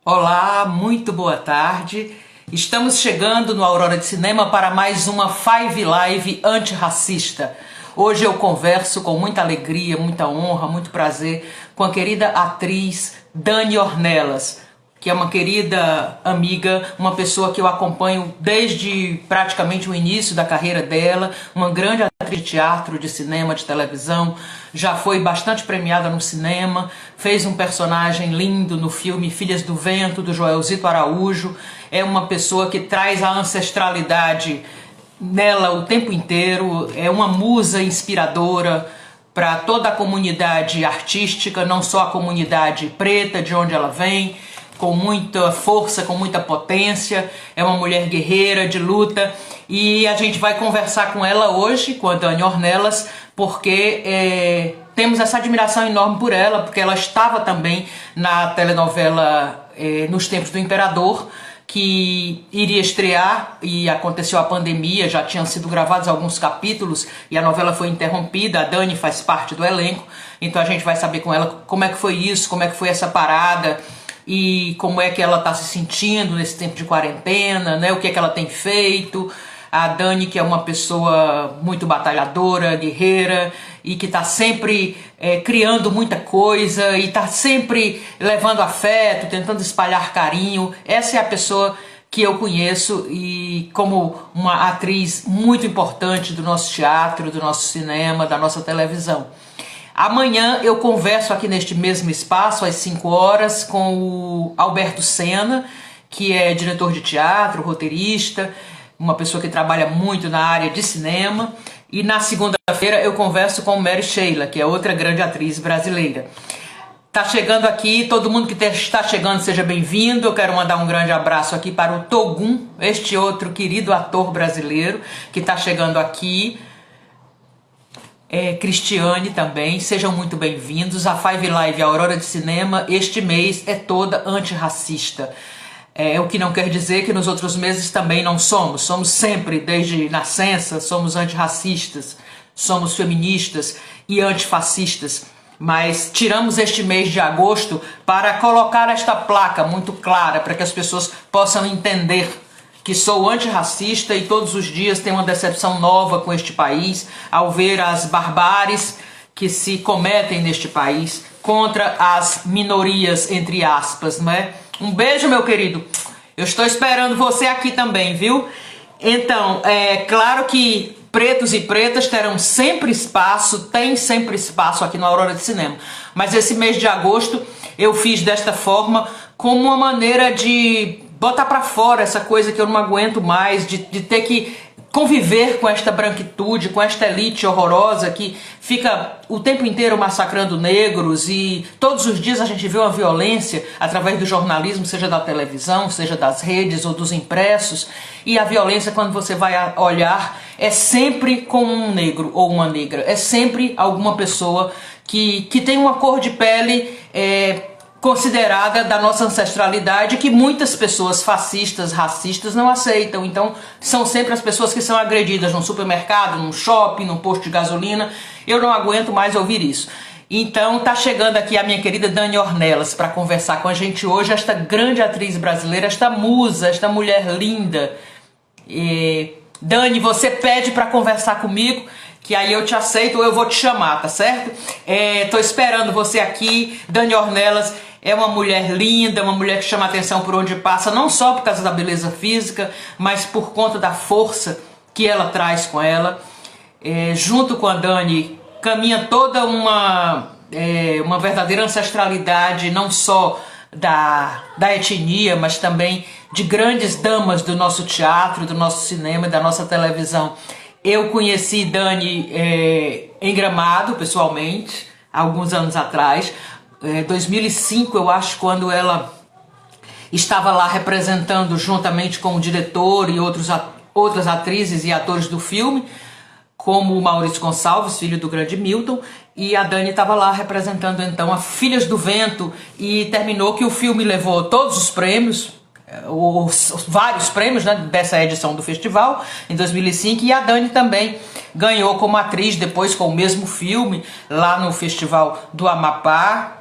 Olá, muito boa tarde. Estamos chegando no Aurora de Cinema para mais uma Five Live antirracista. Hoje eu converso com muita alegria, muita honra, muito prazer com a querida atriz Dani Ornelas, que é uma querida amiga, uma pessoa que eu acompanho desde praticamente o início da carreira dela, uma grande atriz de teatro, de cinema, de televisão, já foi bastante premiada no cinema, fez um personagem lindo no filme Filhas do Vento, do Joelzito Araújo, é uma pessoa que traz a ancestralidade nela o tempo inteiro, é uma musa inspiradora para toda a comunidade artística, não só a comunidade preta, de onde ela vem, com muita força, com muita potência, é uma mulher guerreira, de luta, e a gente vai conversar com ela hoje, com a Dani Ornelas, porque temos essa admiração enorme por ela, porque ela estava também na telenovela Nos Tempos do Imperador, que iria estrear e aconteceu a pandemia, já tinham sido gravados alguns capítulos e a novela foi interrompida. A Dani faz parte do elenco, então a gente vai saber com ela como é que foi isso, como é que foi essa parada e como é que ela está se sentindo nesse tempo de quarentena, né? O que é que ela tem feito. A Dani, que é uma pessoa muito batalhadora, guerreira, e que está sempre criando muita coisa, e está sempre levando afeto, tentando espalhar carinho. Essa é a pessoa que eu conheço e como uma atriz muito importante do nosso teatro, do nosso cinema, da nossa televisão. Amanhã eu converso aqui neste mesmo espaço, às 5 horas, com o Alberto Senna, que é diretor de teatro, roteirista, uma pessoa que trabalha muito na área de cinema. E na segunda-feira eu converso com Mary Sheila, que é outra grande atriz brasileira. Tá chegando aqui, todo mundo que está chegando, seja bem-vindo. Eu quero mandar um grande abraço aqui para o Togum, este outro querido ator brasileiro que está chegando aqui. Cristiane também, sejam muito bem-vindos. A Five Live, a Aurora de Cinema, este mês é toda antirracista. O que não quer dizer que nos outros meses também não somos. Somos sempre, desde nascença, somos antirracistas, somos feministas e antifascistas. Mas tiramos este mês de agosto para colocar esta placa muito clara, para que as pessoas possam entender que sou antirracista e todos os dias tenho uma decepção nova com este país, ao ver as barbáries que se cometem neste país contra as minorias, entre aspas, não é? Um beijo, meu querido. Eu estou esperando você aqui também, viu? Então, é claro que pretos e pretas terão sempre espaço, tem sempre espaço aqui no Aurora de Cinema. Mas esse mês de agosto eu fiz desta forma como uma maneira de botar pra fora essa coisa que eu não aguento mais, de ter que conviver com esta branquitude, com esta elite horrorosa que fica o tempo inteiro massacrando negros, e todos os dias a gente vê uma violência através do jornalismo, seja da televisão, seja das redes ou dos impressos, e a violência, quando você vai olhar, é sempre com um negro ou uma negra, é sempre alguma pessoa que tem uma cor de pele considerada da nossa ancestralidade, que muitas pessoas fascistas, racistas não aceitam. Então são sempre as pessoas que são agredidas num supermercado, num shopping, num posto de gasolina. Eu não aguento mais ouvir isso. Então tá chegando aqui a minha querida Dani Ornelas para conversar com a gente hoje, esta grande atriz brasileira, esta musa, esta mulher linda. Dani, você pede para conversar comigo, que aí eu te aceito ou eu vou te chamar, tá certo? Tô esperando você aqui. Dani Ornelas é uma mulher linda, uma mulher que chama atenção por onde passa, não só por causa da beleza física, mas por conta da força que ela traz com ela. Junto com a Dani, caminha toda uma verdadeira ancestralidade, não só da etnia, mas também de grandes damas do nosso teatro, do nosso cinema e da nossa televisão. Eu conheci Dani em Gramado, pessoalmente, há alguns anos atrás, 2005, eu acho, quando ela estava lá representando juntamente com o diretor e outras atrizes e atores do filme, como o Maurício Gonçalves, filho do grande Milton, e a Dani estava lá representando então a Filhas do Vento, e terminou que o filme levou todos os prêmios, vários prêmios, né, dessa edição do festival em 2005, e a Dani também ganhou como atriz depois com o mesmo filme lá no Festival do Amapá.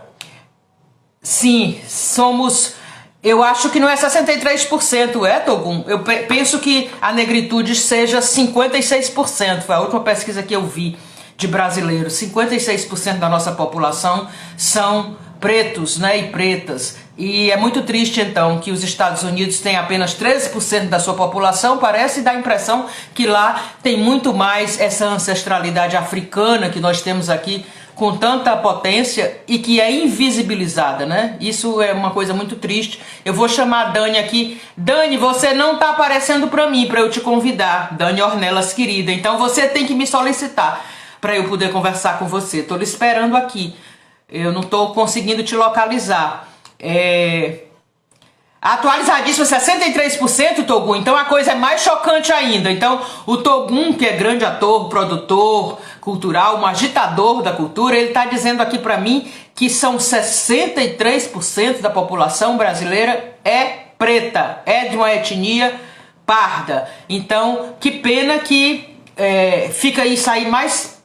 Sim, somos Eu acho que não é 63%, é, Togum? Eu penso que a negritude seja 56%. Foi a última pesquisa que eu vi de brasileiros. 56% da nossa população são pretos, né, e pretas. E é muito triste, então, que os Estados Unidos têm apenas 13% da sua população. Parece dar a impressão que lá tem muito mais essa ancestralidade africana que nós temos aqui com tanta potência e que é invisibilizada, né? Isso é uma coisa muito triste. Eu vou chamar a Dani aqui. Dani, você não tá aparecendo para mim, para eu te convidar. Dani Ornelas, querida. Então você tem que me solicitar para eu poder conversar com você. Tô lhe esperando aqui. Eu não tô conseguindo te localizar. Atualizadíssimo, 63%, Togum. Então a coisa é mais chocante ainda. Então o Togum, que é grande ator, produtor cultural, um agitador da cultura, ele está dizendo aqui para mim que são 63% da população brasileira é preta, é de uma etnia parda. Então, que pena que fica isso aí mais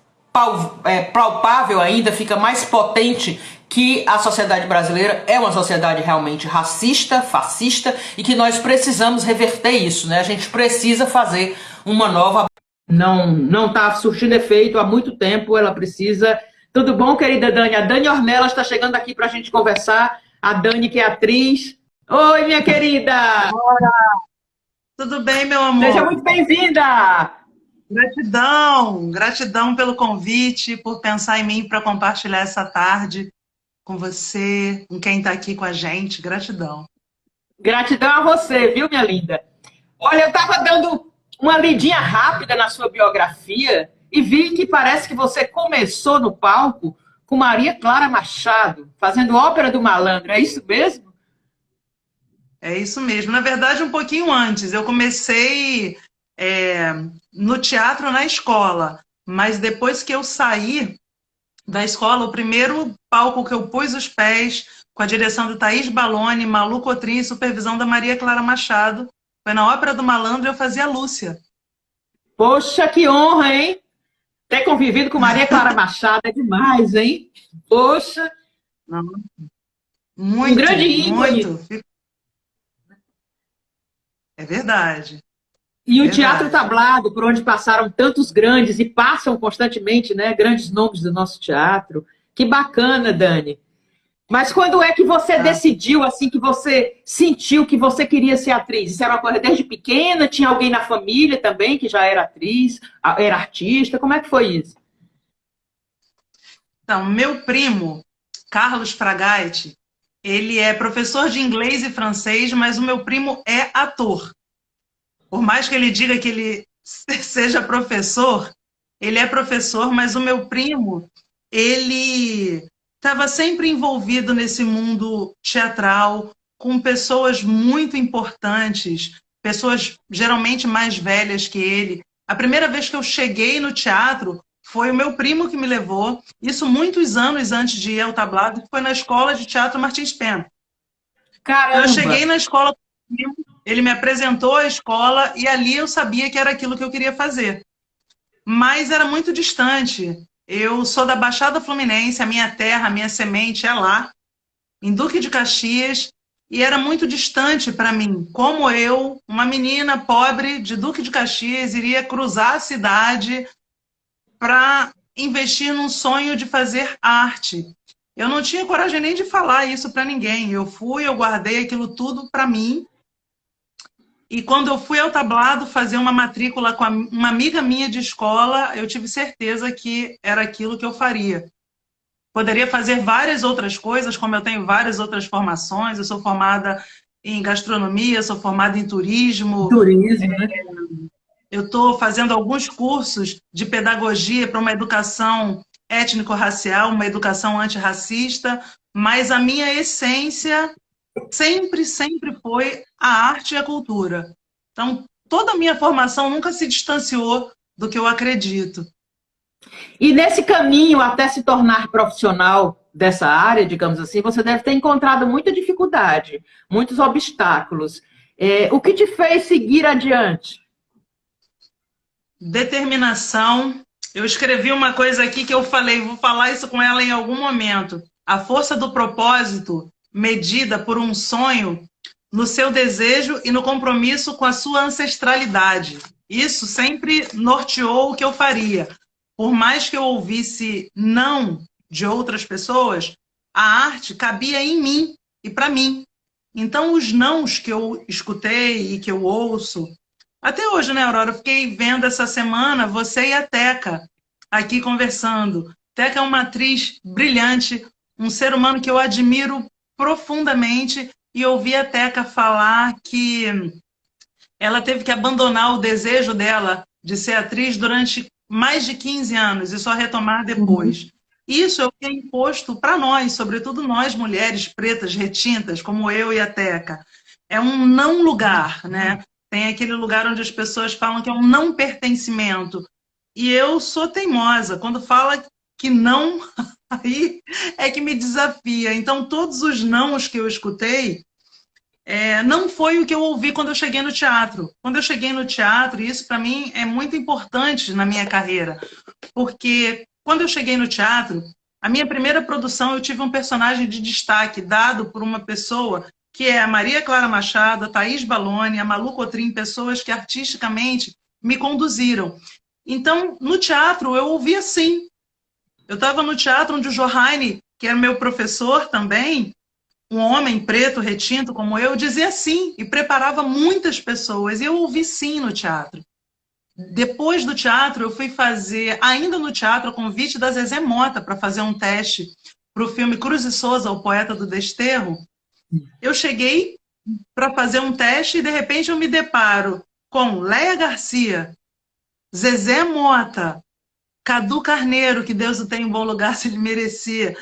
palpável ainda, fica mais potente que a sociedade brasileira é uma sociedade realmente racista, fascista, e que nós precisamos reverter isso, né? A gente precisa fazer uma nova... Não está surtindo efeito há muito tempo, ela precisa... Tudo bom, querida Dani? A Dani Ornelas está chegando aqui para a gente conversar. A Dani, que é atriz. Oi, minha querida! Ora, tudo bem, meu amor? Seja muito bem-vinda! Gratidão, gratidão pelo convite, por pensar em mim para compartilhar essa tarde com você, com quem está aqui com a gente. Gratidão. Gratidão a você, viu, minha linda? Olha, eu estava dando uma lidinha rápida na sua biografia e vi que parece que você começou no palco com Maria Clara Machado, fazendo Ópera do Malandro. É isso mesmo? É isso mesmo. Na verdade, um pouquinho antes. Eu comecei no teatro na escola, mas depois que eu saí da escola, o primeiro palco que eu pus os pés, com a direção do Thaís Baloni, Malu Cotrim e supervisão da Maria Clara Machado, foi na Ópera do Malandro e eu fazia a Lúcia. Poxa, que honra, hein? Ter convivido com Maria Clara Machado é demais, hein? Poxa! Não, Um muito, grande ícone. muito. É verdade. E o Verdade. teatro tablado, por onde passaram tantos grandes, e passam constantemente, né, grandes nomes do nosso teatro. Que bacana, Dani. Mas quando é que você decidiu, assim, que você sentiu que você queria ser atriz? Isso era uma coisa desde pequena? Tinha alguém na família também que já era atriz, era artista? Como é que foi isso? Então, meu primo, Carlos Fragatti, ele é professor de inglês e francês, mas o meu primo é ator. Por mais que ele diga que ele seja professor, ele é professor, mas o meu primo, ele estava sempre envolvido nesse mundo teatral, com pessoas muito importantes, pessoas geralmente mais velhas que ele. A primeira vez que eu cheguei no teatro foi o meu primo que me levou, isso muitos anos antes de ir ao tablado, que foi na Escola de Teatro Martins Pena. Caramba! Eu cheguei na escola com o primo, ele me apresentou a escola e ali eu sabia que era aquilo que eu queria fazer. Mas era muito distante. Eu sou da Baixada Fluminense, a minha terra, a minha semente é lá, em Duque de Caxias, e era muito distante para mim. Como eu, uma menina pobre de Duque de Caxias, iria cruzar a cidade para investir num sonho de fazer arte. Eu não tinha coragem nem de falar isso para ninguém. Eu guardei aquilo tudo para mim. E quando eu fui ao tablado fazer uma matrícula com uma amiga minha de escola, eu tive certeza que era aquilo que eu faria. Poderia fazer várias outras coisas, como eu tenho várias outras formações. Eu sou formada em gastronomia, sou formada em turismo. Turismo, né? Eu estou fazendo alguns cursos de pedagogia para uma educação étnico-racial, uma educação antirracista, mas a minha essência sempre, sempre foi a arte e a cultura. Então, toda a minha formação nunca se distanciou do que eu acredito. E nesse caminho até se tornar profissional dessa área, digamos assim, você deve ter encontrado muita dificuldade, muitos obstáculos. O que te fez seguir adiante? Determinação. Eu escrevi uma coisa aqui que eu falei, vou falar isso com ela em algum momento. A força do propósito, medida por um sonho, no seu desejo e no compromisso com a sua ancestralidade. Isso sempre norteou o que eu faria. Por mais que eu ouvisse não de outras pessoas, a arte cabia em mim e para mim. Então, os nãos que eu escutei e que eu ouço, até hoje, né, Aurora? Eu fiquei vendo essa semana você e a Teca aqui conversando. Teca é uma atriz brilhante, um ser humano que eu admiro profundamente, e ouvi a Teca falar que ela teve que abandonar o desejo dela de ser atriz durante mais de 15 anos e só retomar depois. Isso é o que é imposto para nós, sobretudo nós mulheres pretas, retintas, como eu e a Teca. É um não lugar, né? Tem aquele lugar onde as pessoas falam que é um não pertencimento. E eu sou teimosa. Quando fala que não, aí é que me desafia. Então, todos os nãos que eu escutei, não foi o que eu ouvi quando eu cheguei no teatro. Quando eu cheguei no teatro, e isso para mim é muito importante na minha carreira, porque quando eu cheguei no teatro, a minha primeira produção, eu tive um personagem de destaque dado por uma pessoa que é a Maria Clara Machado, a Thaís Baloni, a Malu Cotrim, pessoas que artisticamente me conduziram. Então, no teatro, eu ouvi assim. Eu estava no teatro onde o Johanne, que era meu professor também, um homem preto, retinto como eu, dizia sim e preparava muitas pessoas. E eu ouvi sim no teatro. Depois do teatro, eu fui fazer, ainda no teatro, o convite da Zezé Mota para fazer um teste para o filme Cruz e Souza, o Poeta do Desterro. Eu cheguei para fazer um teste e, de repente, eu me deparo com Léia Garcia, Zezé Mota, Cadu Carneiro, que Deus o tenha em bom lugar se ele merecia,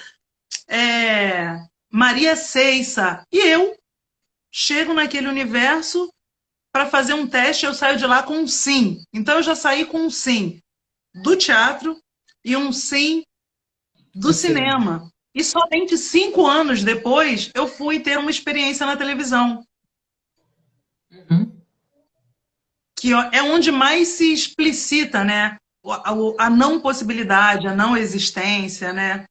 Maria Ceissa, e eu chego naquele universo para fazer um teste, eu saio de lá com um sim. Então, eu já saí com um sim do teatro e um sim do cinema. E somente 5 anos depois, eu fui ter uma experiência na televisão. Que é onde mais se explicita, né? A não possibilidade, a não existência, né?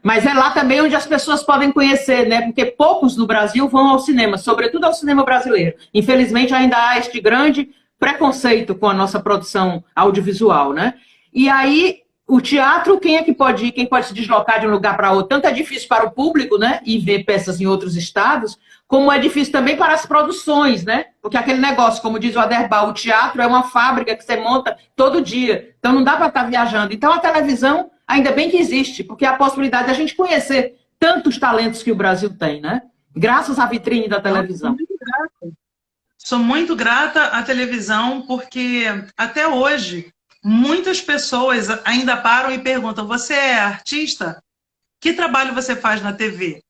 Mas é lá também onde as pessoas podem conhecer, né? Porque poucos no Brasil vão ao cinema, sobretudo ao cinema brasileiro. Infelizmente, ainda há este grande preconceito com a nossa produção audiovisual, né? E aí, o teatro, quem é que pode ir? Quem pode se deslocar de um lugar para outro? Tanto é difícil para o público, né? E ver peças em outros estados, como é difícil também para as produções, né? Porque aquele negócio, como diz o Aderbal, o teatro é uma fábrica que você monta todo dia. Então, não dá para estar viajando. Então, a televisão, ainda bem que existe, porque é a possibilidade de a gente conhecer tantos talentos que o Brasil tem, né? Graças à vitrine da televisão. Sou muito grata à televisão, porque até hoje muitas pessoas ainda param e perguntam: você é artista? Que trabalho você faz na TV?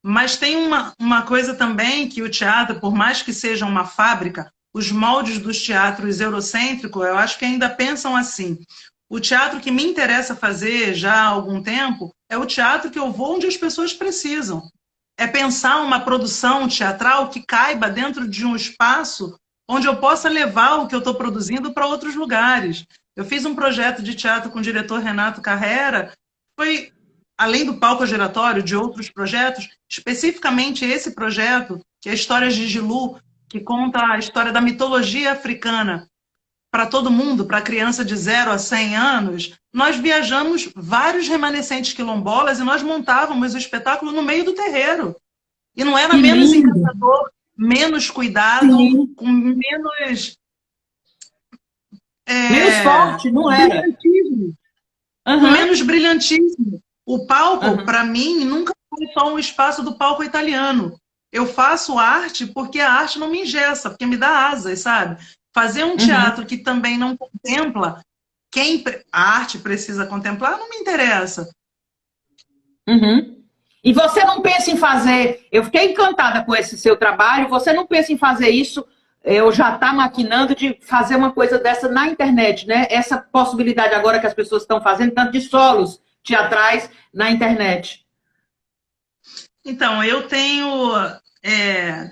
Mas tem uma coisa também que o teatro, por mais que seja uma fábrica, os moldes dos teatros eurocêntricos, eu acho que ainda pensam assim. O teatro que me interessa fazer já há algum tempo é o teatro que eu vou onde as pessoas precisam. É pensar uma produção teatral que caiba dentro de um espaço onde eu possa levar o que eu estou produzindo para outros lugares. Eu fiz um projeto de teatro com o diretor Renato Carrera, foi, além do palco giratório, de outros projetos, especificamente esse projeto, que é Histórias de Gilu, que conta a história da mitologia africana para todo mundo, para criança de 0 a 100 anos. Nós viajamos vários remanescentes quilombolas e nós montávamos o espetáculo no meio do terreiro. E não era menos encantador, menos cuidado, sim, com menos... menos forte, não era. Menos brilhantismo. O palco, para mim, nunca foi só um espaço do palco italiano. Eu faço arte porque a arte não me engessa, porque me dá asas, sabe? Fazer um teatro que também não contempla quem a arte precisa contemplar, não me interessa. E você não pensa em fazer... Eu fiquei encantada com esse seu trabalho. Você não pensa em fazer isso, eu já está maquinando de fazer uma coisa dessa na internet, né? Essa possibilidade agora que as pessoas estão fazendo, tanto de solos teatrais na internet. Então, eu tenho...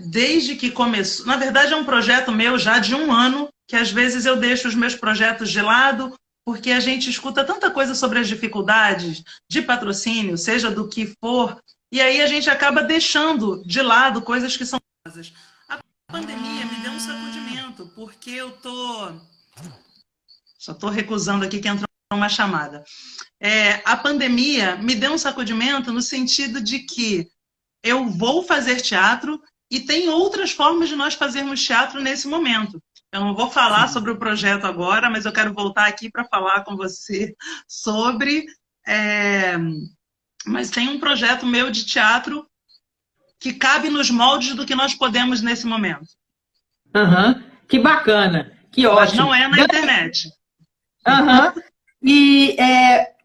desde que começou... Na verdade, é um projeto meu já de 1 ano, que às vezes eu deixo os meus projetos de lado, porque a gente escuta tanta coisa sobre as dificuldades de patrocínio, seja do que for, e aí a gente acaba deixando de lado coisas que são maravilhosas. A pandemia me deu um sacudimento, porque só tô recusando aqui que entrou uma chamada. A pandemia me deu um sacudimento no sentido de que eu vou fazer teatro e tem outras formas de nós fazermos teatro nesse momento. Eu não vou falar sobre o projeto agora, mas eu quero voltar aqui para falar com você sobre... Mas tem um projeto meu de teatro que cabe nos moldes do que nós podemos nesse momento. Uhum. Que bacana, que Mas ótimo. não é na internet. Uhum. E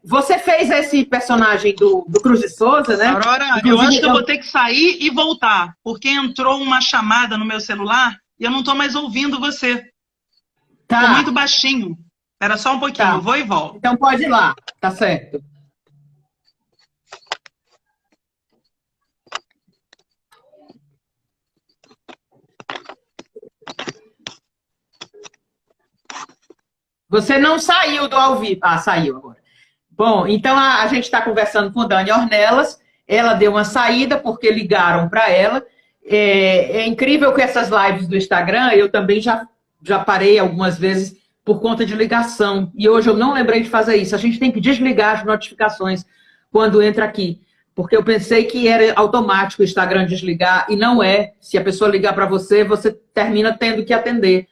você fez esse personagem do Cruz de Souza, né? Aurora, eu acho que eu vou ter que sair e voltar, porque entrou uma chamada no meu celular e eu não estou mais ouvindo você. Tá. Ficou muito baixinho. Era só um pouquinho, Tá. vou e volto. Então pode ir lá, tá certo. Você não saiu do ao vivo. Ah, saiu agora. Bom, então a gente está conversando com Dani Ornelas. Ela deu uma saída porque ligaram para ela. É incrível que essas lives do Instagram, eu também já parei algumas vezes por conta de ligação. E hoje eu não lembrei de fazer isso. A gente tem que desligar as notificações quando entra aqui. Porque eu pensei que era automático o Instagram desligar, e não é. Se a pessoa ligar para você, você termina tendo que atender.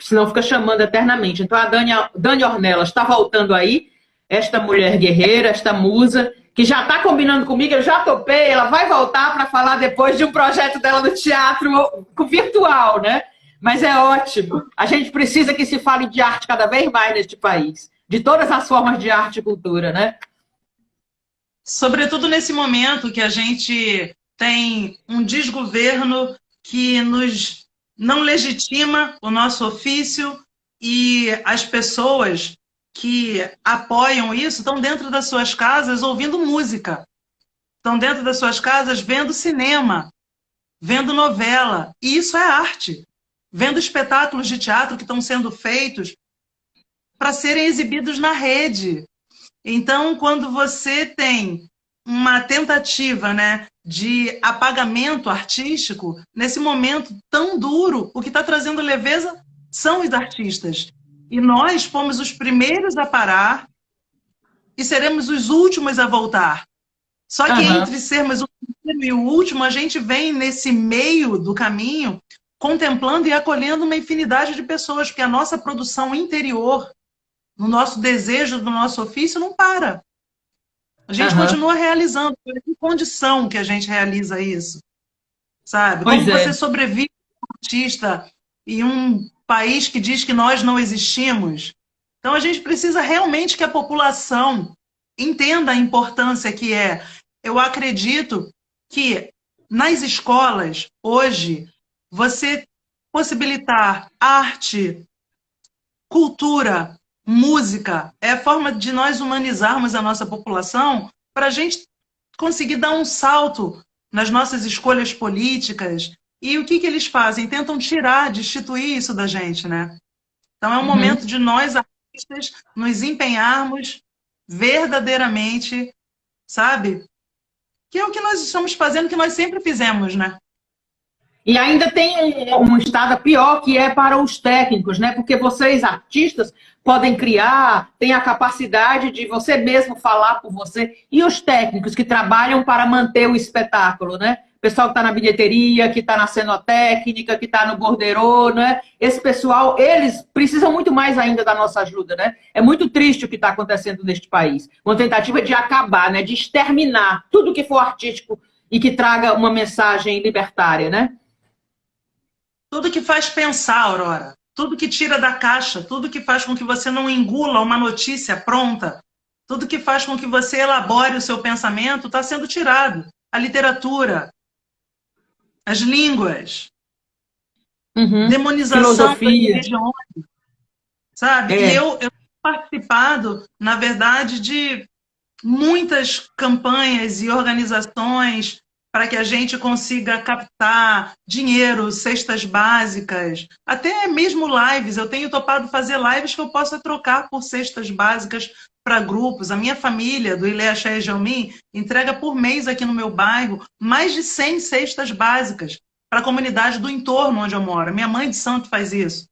Senão fica chamando eternamente. Então a Dani Ornelas está voltando aí, esta mulher guerreira, esta musa, que já está combinando comigo, eu já topei, ela vai voltar para falar depois de um projeto dela no teatro virtual, né? Mas é ótimo. A gente precisa que se fale de arte cada vez mais neste país. De todas as formas de arte e cultura, né? Sobretudo nesse momento que a gente tem um desgoverno que nos não legitima o nosso ofício, e as pessoas que apoiam isso estão dentro das suas casas ouvindo música, estão dentro das suas casas vendo cinema, vendo novela, e isso é arte. Vendo espetáculos de teatro que estão sendo feitos para serem exibidos na rede. Então, quando você tem uma tentativa, né, de apagamento artístico, nesse momento tão duro, o que está trazendo leveza são os artistas. E nós fomos os primeiros a parar e seremos os últimos a voltar. Só que entre sermos o primeiro e o último, a gente vem nesse meio do caminho contemplando e acolhendo uma infinidade de pessoas, porque a nossa produção interior, no nosso desejo do nosso ofício, não para. A gente continua realizando. Em condição que a gente realiza isso? Sabe? Como você sobrevive como artista em um país que diz que nós não existimos? Então a gente precisa realmente que a população entenda a importância que é. Eu acredito que nas escolas, hoje, você possibilitar arte, cultura, música, é a forma de nós humanizarmos a nossa população para a gente conseguir dar um salto nas nossas escolhas políticas. E o que eles fazem? Tentam tirar, destituir isso da gente, né? Então é um momento de nós, artistas, nos empenharmos verdadeiramente, sabe? Que é o que nós estamos fazendo, que nós sempre fizemos, né? E ainda tem um estado pior, que é para os técnicos, né? Porque vocês, artistas, podem criar, têm a capacidade de você mesmo falar por você. E os técnicos que trabalham para manter o espetáculo, né? O pessoal que está na bilheteria, que está na cenotécnica, que está no borderô, né? Esse pessoal, eles precisam muito mais ainda da nossa ajuda, né? É muito triste o que está acontecendo neste país. Uma tentativa de acabar, né? De exterminar tudo que for artístico e que traga uma mensagem libertária, né? Tudo que faz pensar, Aurora. Tudo que tira da caixa, tudo que faz com que você não engula uma notícia pronta, tudo que faz com que você elabore o seu pensamento, está sendo tirado. A literatura, as línguas, demonização das religiões, sabe? E eu tenho participado, na verdade, de muitas campanhas e organizações para que a gente consiga captar dinheiro, cestas básicas, até mesmo lives. Eu tenho topado fazer lives que eu possa trocar por cestas básicas para grupos. A minha família, do Ilê Axé Gelmin, entrega por mês aqui no meu bairro mais de 100 cestas básicas para a comunidade do entorno onde eu moro. Minha mãe de santo faz isso,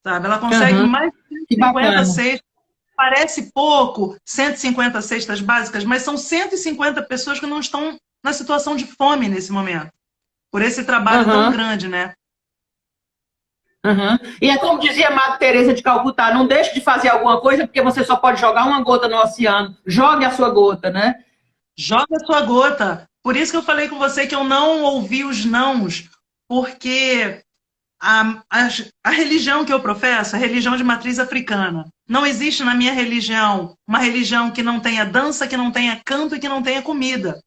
sabe? Ela consegue mais de Que 150 bacana. cestas. Parece pouco, 150 cestas básicas, mas são 150 pessoas que não estão na situação de fome nesse momento, por esse trabalho tão Aham. grande, né? Uhum. E é como dizia Madre Teresa de Calcutá, não deixe de fazer alguma coisa porque você só pode jogar uma gota no oceano. Jogue a sua gota, né? Joga a sua gota. Por isso que eu falei com você que eu não ouvi os nãos, porque a religião que eu professo é a religião de matriz africana. Não existe na minha religião uma religião que não tenha dança, que não tenha canto e que não tenha comida.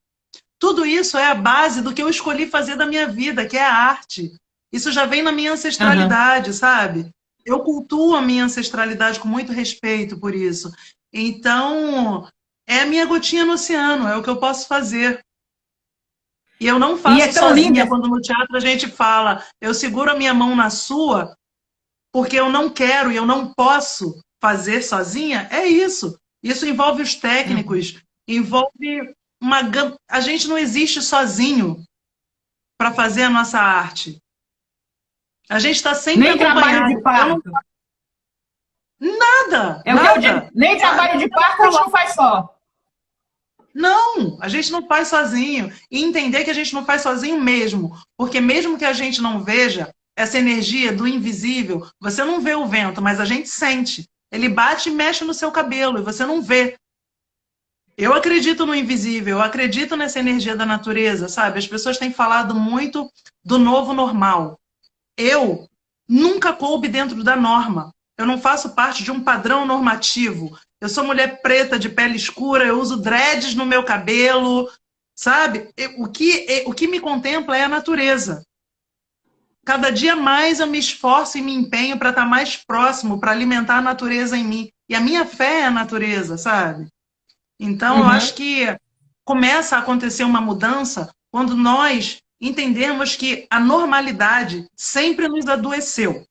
Tudo isso é a base do que eu escolhi fazer da minha vida, que é a arte. Isso já vem na minha Uhum. ancestralidade, sabe? Eu cultuo a minha ancestralidade com muito respeito por isso. Então, é a minha gotinha no oceano, é o que eu posso fazer. E eu não E é faço tão linda. sozinha quando no teatro a gente fala, eu seguro a minha mão na sua, porque eu não quero e eu não posso fazer sozinha. É isso. Isso envolve os Uhum. técnicos, envolve a gente não existe sozinho para fazer a nossa arte. A gente está sempre Nem trabalho de acompanhado. Eu não parto. nada, É o que eu digo. nada, Nem sabe? trabalho de parto a gente não faz só. Não, a gente não faz sozinho. E entender que a gente não faz sozinho mesmo. Porque mesmo que a gente não veja essa energia do invisível, você não vê o vento, mas a gente sente. Ele bate e mexe no seu cabelo e você não vê. Eu acredito no invisível, eu acredito nessa energia da natureza, sabe? As pessoas têm falado muito do novo normal. Eu nunca coube dentro da norma. Eu não faço parte de um padrão normativo. Eu sou mulher preta, de pele escura, eu uso dreads no meu cabelo, sabe? O que me contempla é a natureza. Cada dia mais eu me esforço e me empenho para estar mais próximo, para alimentar a natureza em mim. E a minha fé é a natureza, sabe? Então, eu Uhum. acho que começa a acontecer uma mudança quando nós entendermos que a normalidade sempre nos adoeceu.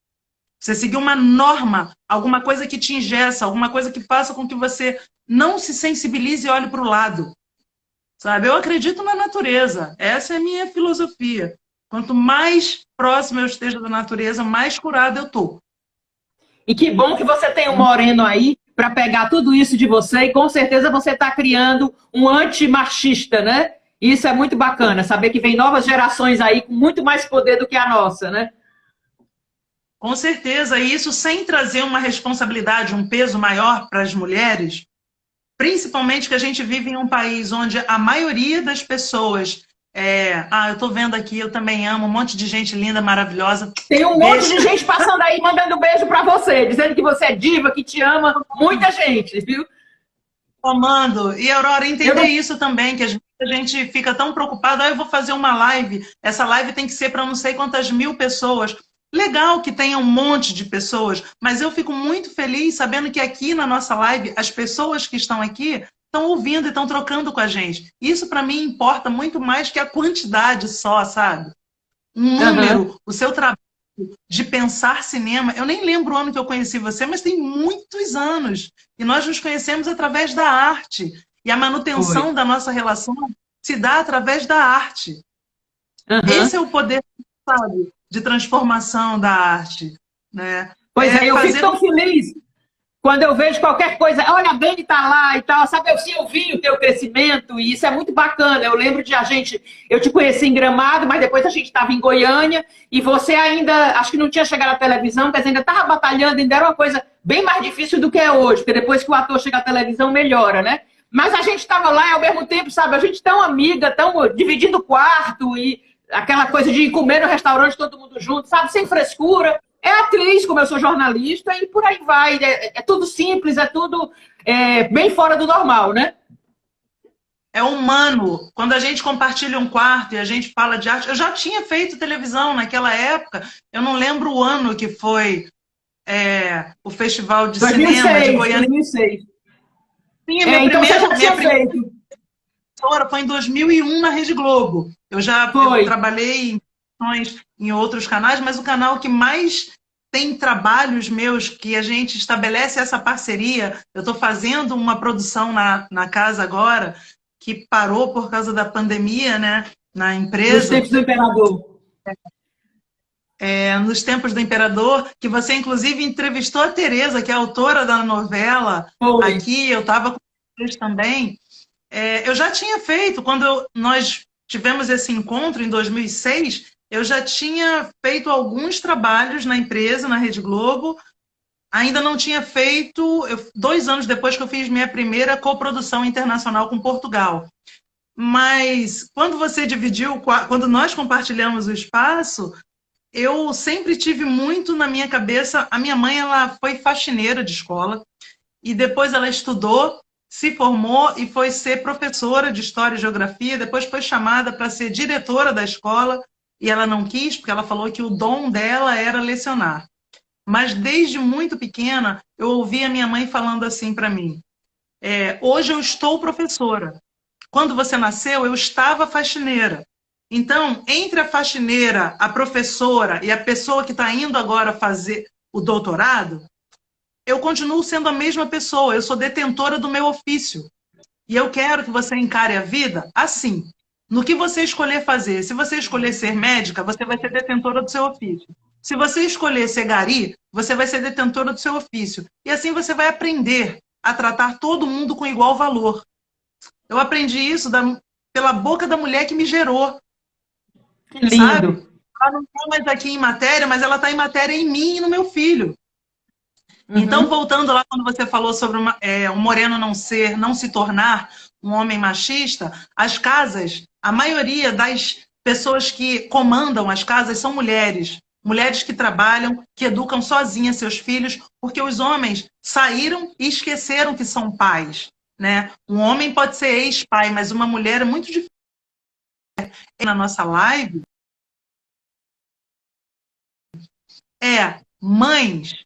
Você seguir uma norma, alguma coisa que te ingessa, alguma coisa que faça com que você não se sensibilize e olhe para o lado. Sabe? Eu acredito na natureza. Essa é a minha filosofia. Quanto mais próximo eu esteja da natureza, mais curada eu estou. E que bom que você tem um moreno aí para pegar tudo isso de você e com certeza você está criando um antimachista, né? Isso é muito bacana, saber que vem novas gerações aí com muito mais poder do que a nossa, né? Com certeza, e isso sem trazer uma responsabilidade, um peso maior para as mulheres, principalmente que a gente vive em um país onde a maioria das pessoas eu tô vendo aqui, eu também amo, um monte de gente linda, maravilhosa. Tem um monte Beijo. de gente passando aí mandando beijo para você, dizendo que você é diva, que te ama, muita gente, viu? Amando. E, Aurora, Eu entender não... isso também, que às vezes a gente fica tão preocupado, eu vou fazer uma live, essa live tem que ser para não sei quantas mil pessoas. Legal que tenha um monte de pessoas, mas eu fico muito feliz sabendo que aqui na nossa live, as pessoas que estão aqui estão ouvindo e estão trocando com a gente. Isso para mim importa muito mais que a quantidade só, sabe? Um Uhum. número, o seu trabalho de pensar cinema. Eu nem lembro o ano que eu conheci você, mas tem muitos anos. E nós nos conhecemos através da arte. E a Foi. manutenção da nossa relação se dá através da arte. Uhum. Esse é o poder, sabe, de transformação da arte, né? Pois É é, eu fico fazer tão com feliz quando eu vejo qualquer coisa, olha, a Dani tá lá e tal, sabe? Eu vi o teu crescimento e isso é muito bacana. Eu lembro de a gente, eu te conheci em Gramado, mas depois a gente estava em Goiânia e você ainda, acho que não tinha chegado à televisão, mas ainda estava batalhando, ainda era uma coisa bem mais difícil do que é hoje, porque depois que o ator chega à televisão, melhora, né? Mas a gente estava lá e ao mesmo tempo, sabe, a gente tão amiga, tão dividindo quarto e aquela coisa de ir comer no restaurante todo mundo junto, sabe, sem frescura. É atriz, como eu sou jornalista, e por aí vai. É tudo simples, é tudo bem fora do normal, né? é humano. Quando a gente compartilha um quarto e a gente fala de arte, eu já tinha feito televisão naquela época. Eu não lembro o ano que foi o Festival de Cinema de 2006, Goiânia. 2006. Sim, Então você já tinha feito. emissora foi em 2001 na Rede Globo. Eu Foi. trabalhei em outros canais, mas o canal que mais tem trabalhos meus que a gente estabelece essa parceria. Eu estou fazendo uma produção na casa agora, que parou por causa da pandemia, né, na Nos empresa. tempos do imperador. nos tempos do Imperador, que você inclusive entrevistou a Tereza, que é a autora da novela, Foi. aqui, eu estava com vocês também. Eu já tinha feito, quando nós tivemos esse encontro em 2006, eu já tinha feito alguns trabalhos na empresa, na Rede Globo, ainda não tinha feito, 2 anos depois que eu fiz minha primeira coprodução internacional com Portugal. Mas quando você dividiu, quando nós compartilhamos o espaço, eu sempre tive muito na minha cabeça. A minha mãe, ela foi faxineira de escola e depois ela estudou, se formou e foi ser professora de História e Geografia, depois foi chamada para ser diretora da escola e ela não quis, porque ela falou que o dom dela era lecionar. Mas desde muito pequena, eu ouvi a minha mãe falando assim para mim: hoje eu estou professora. Quando você nasceu, eu estava faxineira. Então, entre a faxineira, a professora e a pessoa que está indo agora fazer o doutorado, eu continuo sendo a mesma pessoa, eu sou detentora do meu ofício. E eu quero que você encare a vida assim. No que você escolher fazer, se você escolher ser médica, você vai ser detentora do seu ofício. Se você escolher ser gari, você vai ser detentora do seu ofício. E assim você vai aprender a tratar todo mundo com igual valor. Eu aprendi isso pela boca da mulher que me gerou, Que lindo. sabe? Ela não está mais aqui em matéria, mas ela está em matéria em mim e no meu filho. Então, Uhum. voltando lá quando você falou sobre um moreno não se tornar um homem machista, as casas, a maioria das pessoas que comandam as casas são mulheres. Mulheres que trabalham, que educam sozinhas seus filhos, porque os homens saíram e esqueceram que são pais, né? Um homem pode ser ex-pai, mas uma mulher é muito difícil. Na nossa live, mães,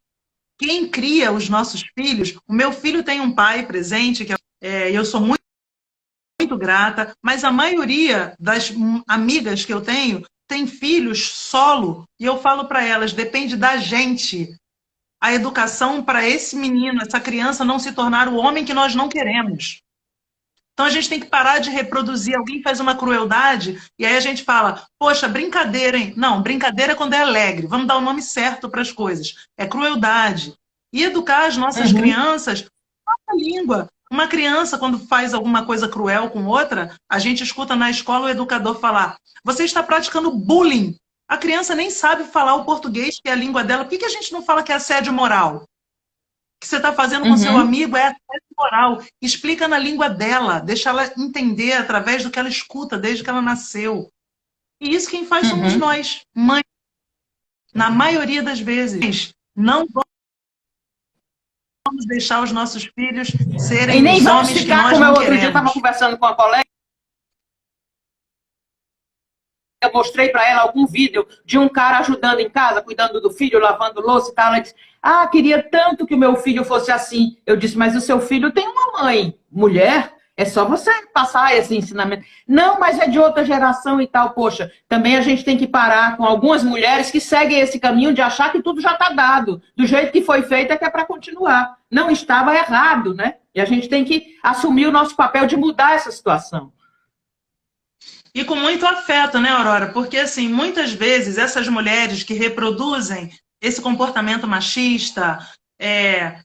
quem cria os nossos filhos. O meu filho tem um pai presente, eu sou muito grata, mas a maioria das amigas que eu tenho tem filhos solo, e eu falo para elas, depende da gente a educação para esse menino, essa criança não se tornar o homem que nós não queremos. Então a gente tem que parar de reproduzir. Alguém faz uma crueldade e aí a gente fala, poxa, brincadeira, hein? Não, brincadeira é quando é alegre. Vamos dar o nome certo para as coisas. É crueldade. E educar as nossas Uhum. crianças com a língua. Uma criança, quando faz alguma coisa cruel com outra, a gente escuta na escola o educador falar: você está praticando bullying. A criança nem sabe falar o português, que é a língua dela. Por que a gente não fala que é assédio moral? O que você está fazendo com seu Uhum. amigo é assédio moral. Explica na língua dela, deixa ela entender através do que ela escuta desde que ela nasceu. E isso quem faz somos Uhum. nós, mães, na maioria das vezes. Não vamos deixar os nossos filhos E serem nem os vamos homens que ficar, nós como eu não outro dia estava queremos. conversando com uma colega, eu mostrei para ela algum vídeo de um cara ajudando em casa, cuidando do filho, lavando louça e tal. Ela disse: ah, queria tanto que o meu filho fosse assim. Eu disse: mas o seu filho tem uma mãe, mulher, é só você passar esse ensinamento. Não, mas é de outra geração e tal. Poxa, também a gente tem que parar com algumas mulheres que seguem esse caminho de achar que tudo já está dado. Do jeito que foi feito é que é para continuar. Não estava errado, né? E a gente tem que assumir o nosso papel de mudar essa situação. E com muito afeto, né, Aurora? Porque, assim, muitas vezes essas mulheres que reproduzem esse comportamento machista,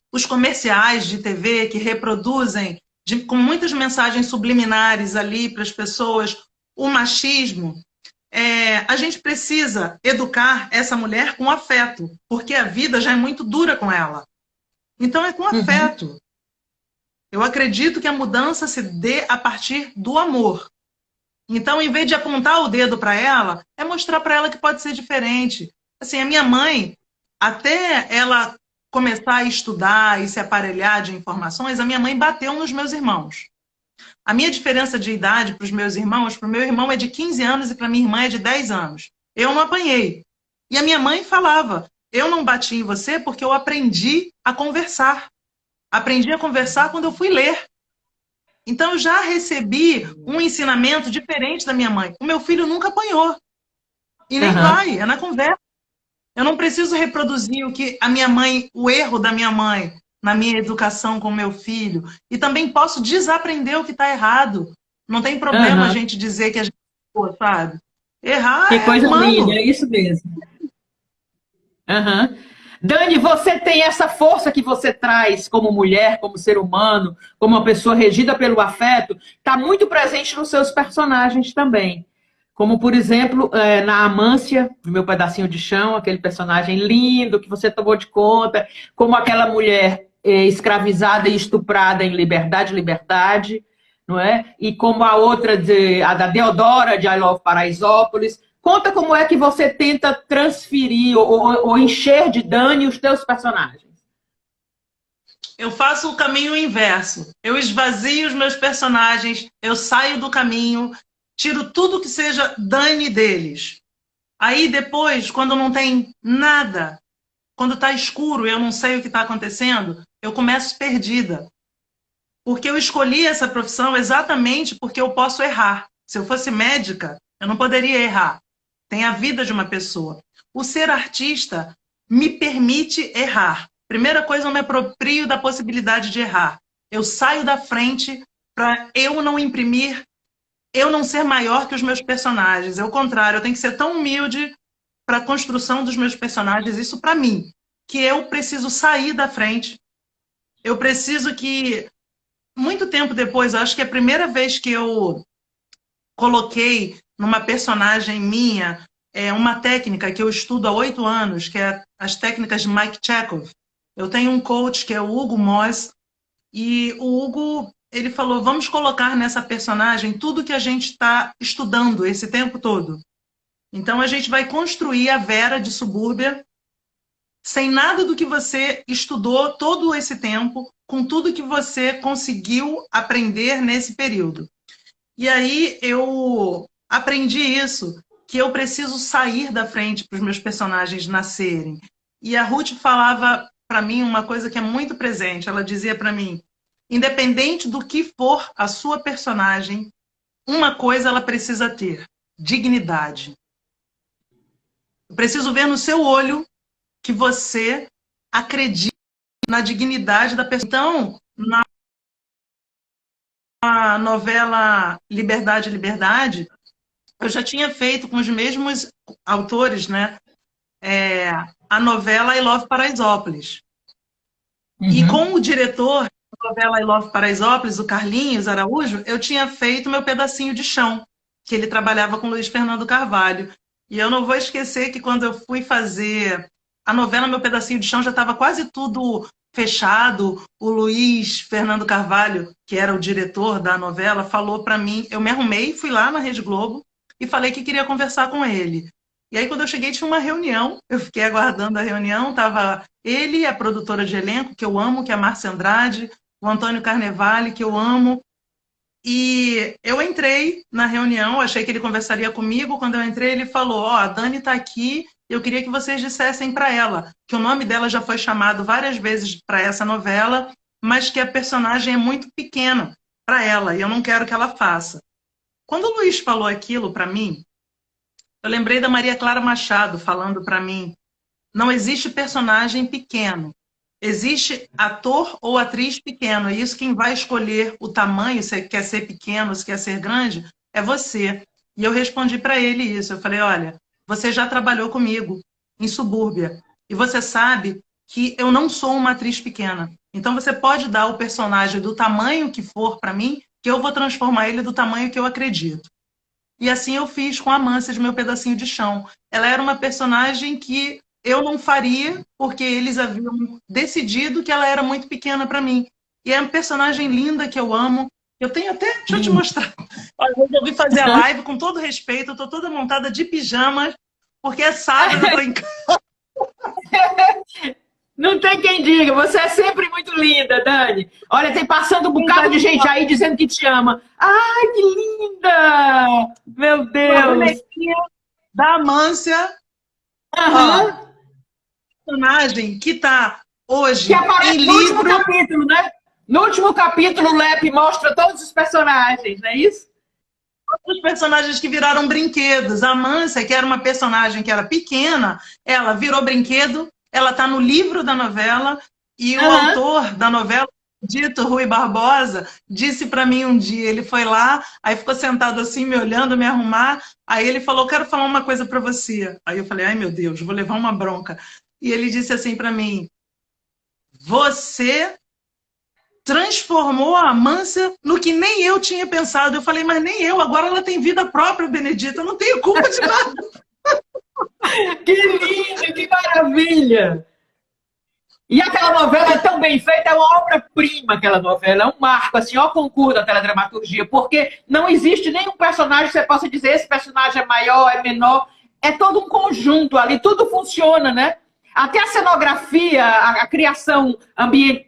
os comerciais de TV que reproduzem com muitas mensagens subliminares ali para as pessoas o machismo, a gente precisa educar essa mulher com afeto, porque a vida já é muito dura com ela. Então é com Uhum. afeto. Eu acredito que a mudança se dê a partir do amor. Então, em vez de apontar o dedo para ela, é mostrar para ela que pode ser diferente. Assim, a minha mãe, até ela começar a estudar e se aparelhar de informações, a minha mãe bateu nos meus irmãos. A minha diferença de idade para os meus irmãos, para o meu irmão é de 15 anos e para minha irmã é de 10 anos. Eu não apanhei. E a minha mãe falava: eu não bati em você porque eu aprendi a conversar. Aprendi a conversar quando eu fui ler. Então, eu já recebi um ensinamento diferente da minha mãe. O meu filho nunca apanhou. E nem Uhum. vai, é na conversa. Eu não preciso reproduzir o erro da minha mãe na minha educação com o meu filho. E também posso desaprender o que está errado. Não tem problema a Uhum. gente dizer que a gente errou, sabe? Errar Que é coisa linda, humano. é isso mesmo. Aham. Dani, você tem essa força que você traz como mulher, como ser humano, como uma pessoa regida pelo afeto, está muito presente nos seus personagens também. Como, por exemplo, na Amância, do Meu Pedacinho de Chão, aquele personagem lindo que você tomou de conta, como aquela mulher escravizada e estuprada em Liberdade, Liberdade, não é? E como a outra, a da Deodora, de I Love Paraisópolis. Conta como é que você tenta transferir ou encher de Dani os teus personagens. Eu faço o caminho inverso. Eu esvazio os meus personagens, eu saio do caminho, tiro tudo que seja dane deles. Aí depois, quando não tem nada, quando está escuro e eu não sei o que está acontecendo, eu começo perdida. Porque eu escolhi essa profissão exatamente porque eu posso errar. Se eu fosse médica, eu não poderia errar. Tem a vida de uma pessoa. O ser artista me permite errar. Primeira coisa, eu me aproprio da possibilidade de errar. Eu saio da frente para eu não imprimir, eu não ser maior que os meus personagens. É o contrário, eu tenho que ser tão humilde para a construção dos meus personagens, isso para mim, que eu preciso sair da frente. Eu preciso que muito tempo depois, acho que é a primeira vez que eu coloquei numa personagem minha uma técnica que eu estudo há 8 anos, que é as técnicas de Mike Chekhov. Eu tenho um coach que é o Hugo Moss, e o Hugo, ele falou, vamos colocar nessa personagem tudo que a gente está estudando esse tempo todo. Então a gente vai construir a Vera de Subúrbia sem nada do que você estudou todo esse tempo, com tudo que você conseguiu aprender nesse período. E aí eu aprendi isso, que eu preciso sair da frente para os meus personagens nascerem. E a Ruth falava para mim uma coisa que é muito presente. Ela dizia para mim, independente do que for a sua personagem, uma coisa ela precisa ter, dignidade. Eu preciso ver no seu olho que você acredita na dignidade da pessoa. Então, na novela Liberdade, Liberdade, eu já tinha feito com os mesmos autores, né? A novela I Love Paraisópolis. E com o diretor da novela I Love Paraisópolis, o Carlinhos Araújo, eu tinha feito Meu Pedacinho de Chão, que ele trabalhava com Luiz Fernando Carvalho. E eu não vou esquecer que quando eu fui fazer a novela Meu Pedacinho de Chão, já estava quase tudo fechado. O Luiz Fernando Carvalho, que era o diretor da novela, falou para mim, eu me arrumei, fui lá na Rede Globo e falei que queria conversar com ele. E aí, quando eu cheguei, tinha uma reunião, eu fiquei aguardando a reunião, estava ele, a produtora de elenco, que eu amo, que é a Márcia Andrade, o Antônio Carnevale, que eu amo, e eu entrei na reunião, achei que ele conversaria comigo, quando eu entrei, ele falou, a Dani está aqui, eu queria que vocês dissessem para ela, que o nome dela já foi chamado várias vezes para essa novela, mas que a personagem é muito pequena para ela, e eu não quero que ela faça. Quando o Luiz falou aquilo para mim, eu lembrei da Maria Clara Machado falando para mim, não existe personagem pequeno, existe ator ou atriz pequeno, é isso quem vai escolher o tamanho, se quer ser pequeno, se quer ser grande, é você. E eu respondi para ele isso, eu falei, olha, você já trabalhou comigo em Subúrbia, e você sabe que eu não sou uma atriz pequena, então você pode dar o personagem do tamanho que for para mim, que eu vou transformar ele do tamanho que eu acredito. E assim eu fiz com a Amância de Meu Pedacinho de Chão. Ela era uma personagem que eu não faria, porque eles haviam decidido que ela era muito pequena para mim. E é uma personagem linda que eu amo. Eu tenho até, deixa eu te mostrar. Olha, eu resolvi fazer a live com todo respeito, eu estou toda montada de pijamas, porque é sábado, eu estou em casa. Não tem quem diga, você é sempre muito linda, Dani. Olha, tem passando um bocado de gente aí dizendo que te ama. Ai, que linda! Meu Uma Deus! bonequinha da Amância, Aham. personagem que está hoje Que aparece em no último livro. capítulo, né? No último capítulo, o Lep mostra todos os personagens, não é isso? Os personagens que viraram brinquedos. A Mância, que era uma personagem que era pequena, ela virou brinquedo, ela está no livro da novela, e o autor da novela Dito Rui Barbosa disse para mim um dia, ele foi lá, aí ficou sentado assim, me olhando, me arrumar, aí ele falou, quero falar uma coisa para você. Aí eu falei, ai meu Deus, vou levar uma bronca. E ele disse assim para mim, você transformou a Amância no que nem eu tinha pensado. Eu falei, mas nem eu, agora ela tem vida própria, Benedita, eu não tenho culpa de nada. Que lindo, que maravilha! E aquela novela é tão bem feita, é uma obra-prima aquela novela, é um marco, assim, ó, concurso da teledramaturgia, porque não existe nenhum personagem que você possa dizer esse personagem é maior, é menor, é todo um conjunto ali, tudo funciona, né? Até a cenografia, a criação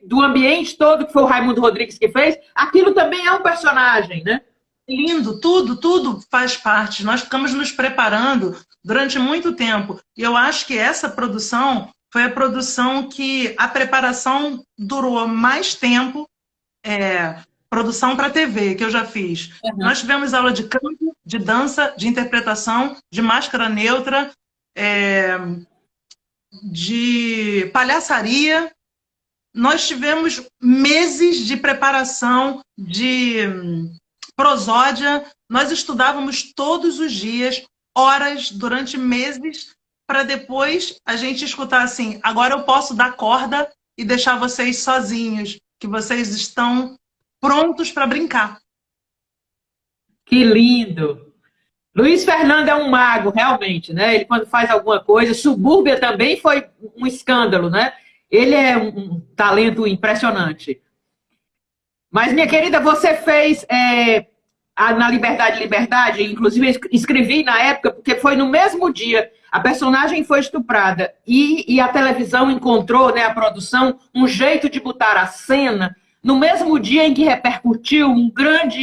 do ambiente todo, que foi o Raimundo Rodrigues que fez, aquilo também é um personagem, né? Lindo, tudo faz parte. Nós ficamos nos preparando durante muito tempo. E eu acho que essa produção foi a produção que a preparação durou mais tempo, produção para TV, que eu já fiz. Uhum. Nós tivemos aula de canto, de dança, de interpretação, de máscara neutra, de palhaçaria. Nós tivemos meses de preparação, de prosódia, nós estudávamos todos os dias, horas, durante meses, para depois a gente escutar assim, agora eu posso dar corda e deixar vocês sozinhos, que vocês estão prontos para brincar. Que lindo! Luiz Fernando é um mago, realmente, né? Ele quando faz alguma coisa, Subúrbia também foi um escândalo, né? Ele é um talento impressionante. Mas, minha querida, você fez na Liberdade, Liberdade, inclusive escrevi na época, porque foi no mesmo dia, a personagem foi estuprada e a televisão encontrou, né, a produção, um jeito de botar a cena no mesmo dia em que repercutiu um grande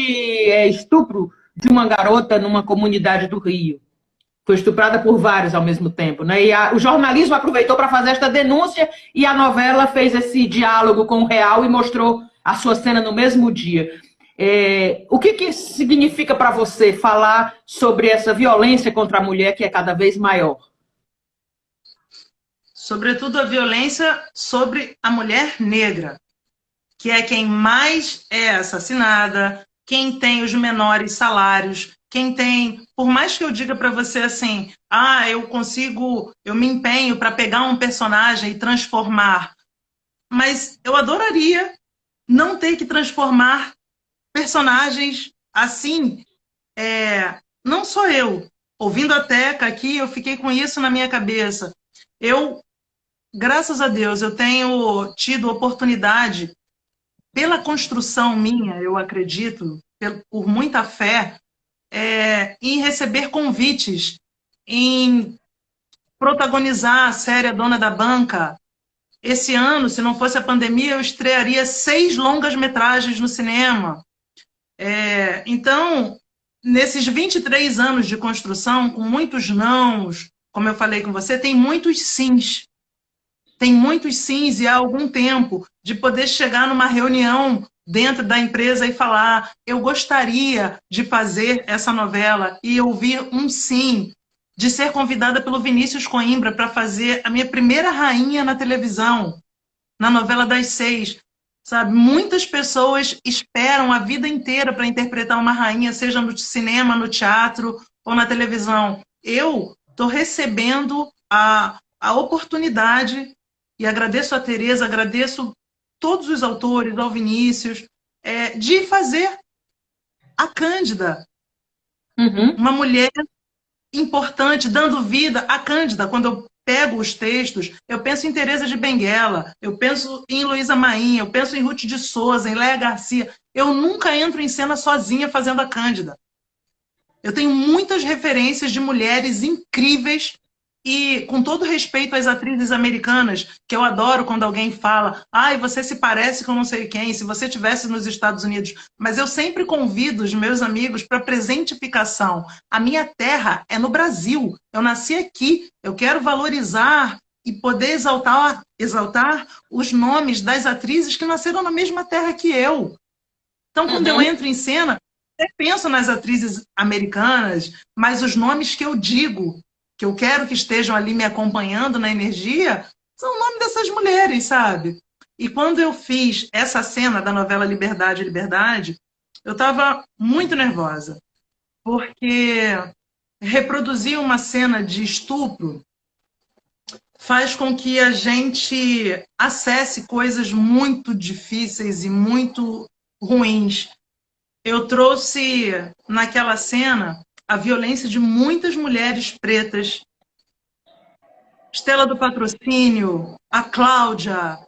estupro de uma garota numa comunidade do Rio. Foi estuprada por vários ao mesmo tempo, né? E o jornalismo aproveitou para fazer esta denúncia e a novela fez esse diálogo com o real e mostrou a sua cena no mesmo dia. O que significa para você falar sobre essa violência contra a mulher que é cada vez maior? Sobretudo a violência sobre a mulher negra, que é quem mais é assassinada, quem tem os menores salários, quem tem, por mais que eu diga para você assim, eu me empenho para pegar um personagem e transformar, mas eu adoraria não ter que transformar personagens assim, não só eu. Ouvindo a Teca aqui, eu fiquei com isso na minha cabeça. Graças a Deus, eu tenho tido oportunidade, pela construção minha, eu acredito, por muita fé, em receber convites, em protagonizar a série A Dona da Banca. Esse ano, se não fosse a pandemia, eu estrearia 6 longas-metragens no cinema. Então, nesses 23 anos de construção, com muitos nãos, como eu falei com você, tem muitos sims. Tem muitos sims e há algum tempo de poder chegar numa reunião dentro da empresa e falar, eu gostaria de fazer essa novela e ouvir um sim, de ser convidada pelo Vinícius Coimbra para fazer a minha primeira rainha na televisão, na novela das 6. Sabe? Muitas pessoas esperam a vida inteira para interpretar uma rainha, seja no cinema, no teatro ou na televisão. Eu estou recebendo a oportunidade, e agradeço a Tereza, agradeço todos os autores, ao Vinícius, de fazer a Cândida. Uhum. Uma mulher importante, dando vida à Cândida. Quando eu pego os textos, eu penso em Teresa de Benguela, eu penso em Luísa Maim, eu penso em Ruth de Souza, em Léa Garcia. Eu nunca entro em cena sozinha fazendo a Cândida. Eu tenho muitas referências de mulheres incríveis e, com todo respeito às atrizes americanas, que eu adoro quando alguém fala, você se parece com não sei quem, se você estivesse nos Estados Unidos. Mas eu sempre convido os meus amigos para presentificação. A minha terra é no Brasil. Eu nasci aqui. Eu quero valorizar e poder exaltar os nomes das atrizes que nasceram na mesma terra que eu. Então, quando eu entro em cena, eu penso nas atrizes americanas, mas os nomes que eu digo, que eu quero que estejam ali me acompanhando na energia, são o nome dessas mulheres, sabe? E quando eu fiz essa cena da novela Liberdade, Liberdade, eu estava muito nervosa, porque reproduzir uma cena de estupro faz com que a gente acesse coisas muito difíceis e muito ruins. Eu trouxe naquela cena a violência de muitas mulheres pretas. Estela do Patrocínio, a Cláudia,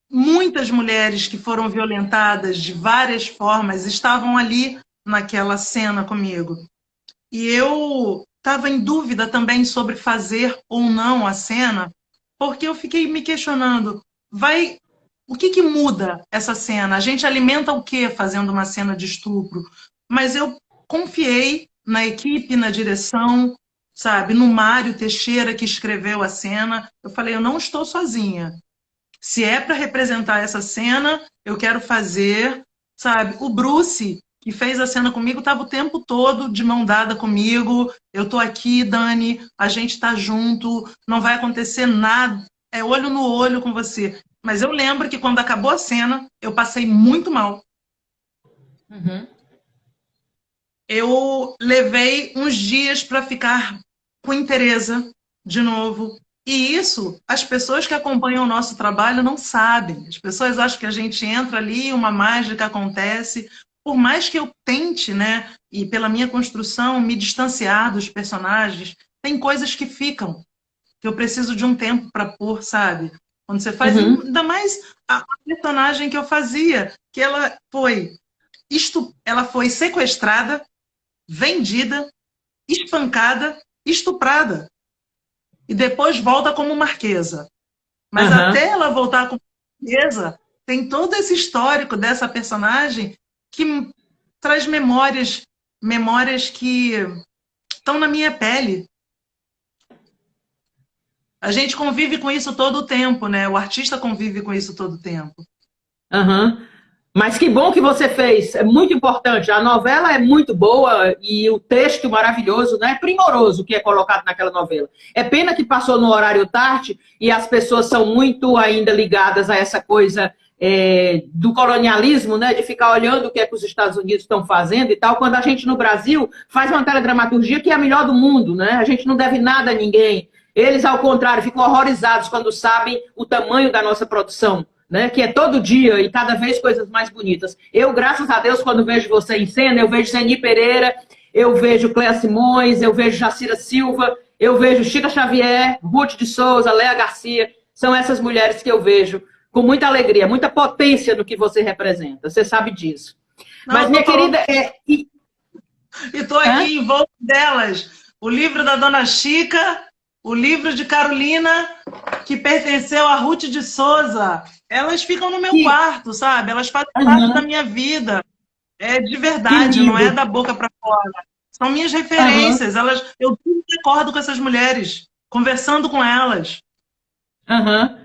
muitas mulheres que foram violentadas de várias formas estavam ali naquela cena comigo. E eu estava em dúvida também sobre fazer ou não a cena, porque eu fiquei me questionando, o que muda essa cena? A gente alimenta o que fazendo uma cena de estupro? Mas eu confiei na equipe, na direção, sabe, no Mário Teixeira que escreveu a cena. Eu falei, eu não estou sozinha. Se é para representar essa cena, eu quero fazer, sabe? O Bruce, que fez a cena comigo, estava o tempo todo de mão dada comigo. Eu tô aqui, Dani, a gente tá junto, não vai acontecer nada, é olho no olho com você. Mas eu lembro que quando acabou a cena, eu passei muito mal. Uhum. Eu levei uns dias para ficar com interesse de novo. E isso, as pessoas que acompanham o nosso trabalho não sabem. As pessoas acham que a gente entra ali e uma mágica acontece. Por mais que eu tente, né, e pela minha construção, me distanciar dos personagens, tem coisas que ficam, que eu preciso de um tempo para pôr, sabe? Quando você faz, Uhum. ainda mais a personagem que eu fazia, que ela foi sequestrada, vendida, espancada, estuprada. E depois volta como marquesa. Mas Uhum. até ela voltar como marquesa, tem todo esse histórico dessa personagem que traz memórias, memórias que estão na minha pele. A gente convive com isso todo o tempo, né? O artista convive com isso todo o tempo. Uhum. Mas que bom que você fez, é muito importante. A novela é muito boa e o texto maravilhoso, né? Primoroso que é colocado naquela novela. É pena que passou no horário tarde e as pessoas são muito ainda ligadas a essa coisa do colonialismo, né? De ficar olhando o que é que os Estados Unidos estão fazendo e tal, quando a gente no Brasil faz uma teledramaturgia que é a melhor do mundo, né? A gente não deve nada a ninguém. Eles, ao contrário, ficam horrorizados quando sabem o tamanho da nossa produção, né, que é todo dia e cada vez coisas mais bonitas. Eu, graças a Deus, quando vejo você em cena, eu vejo Zeni Pereira, eu vejo Cléa Simões, eu vejo Jacira Silva, eu vejo Chica Xavier, Ruth de Souza, Léa Garcia. São essas mulheres que eu vejo com muita alegria, muita potência no que você representa. Você sabe disso. Não, Mas, eu minha tô falando querida... e estou Hã? aqui em volta delas. O livro da Dona Chica, o livro de Carolina, que pertenceu a Ruth de Souza. Elas ficam no meu Que... quarto, sabe? Elas fazem parte da Uhum. minha vida. É de Que verdade, não lindo. é da boca para fora. São minhas Uhum. referências. Eu sempre acordo com essas mulheres, conversando com elas. Uhum.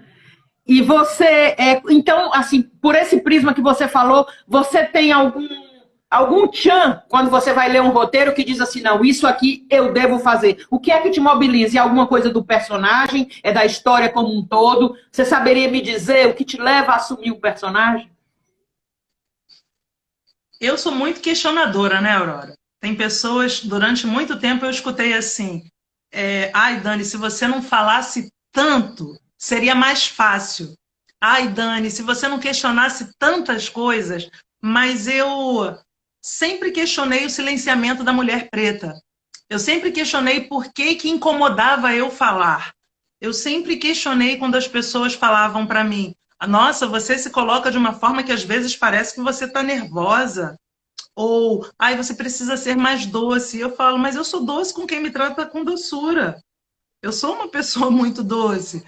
E você, então, assim, por esse prisma que você falou, você tem algum tchan quando você vai ler um roteiro que diz assim, não, isso aqui eu devo fazer. O que é que te mobiliza? É alguma coisa do personagem? É da história como um todo? Você saberia me dizer o que te leva a assumir o personagem? Eu sou muito questionadora, né, Aurora? Tem pessoas, durante muito tempo eu escutei assim, ai, Dani, se você não falasse tanto, seria mais fácil. Ai, Dani, se você não questionasse tantas coisas, mas eu sempre questionei o silenciamento da mulher preta. Eu sempre questionei por que incomodava eu falar. Eu sempre questionei quando as pessoas falavam para mim, nossa, você se coloca de uma forma que às vezes parece que você está nervosa. Ou, ai, você precisa ser mais doce. Eu falo, mas eu sou doce com quem me trata com doçura. Eu sou uma pessoa muito doce.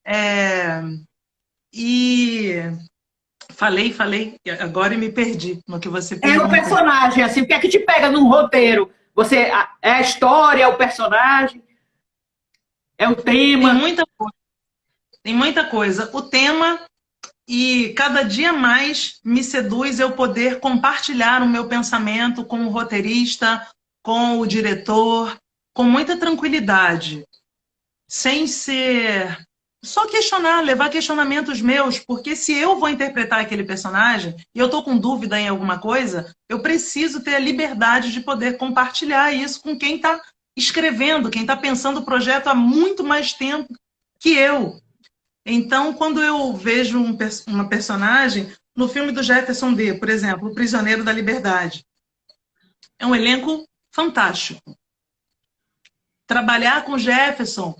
É, e falei, e agora me perdi no que você É o perguntou. personagem, assim, o que é que te pega num roteiro? Você, é a história, é o personagem, é o Tem tema? muita, tem muita coisa. O tema e cada dia mais me seduz eu poder compartilhar o meu pensamento com o roteirista, com o diretor, com muita tranquilidade, sem ser só questionar, levar questionamentos meus, porque se eu vou interpretar aquele personagem e eu estou com dúvida em alguma coisa, eu preciso ter a liberdade de poder compartilhar isso com quem está escrevendo, quem está pensando o projeto há muito mais tempo que eu. Então, quando eu vejo uma personagem, no filme do Jefferson D, por exemplo, O Prisioneiro da Liberdade, é um elenco fantástico. Trabalhar com Jefferson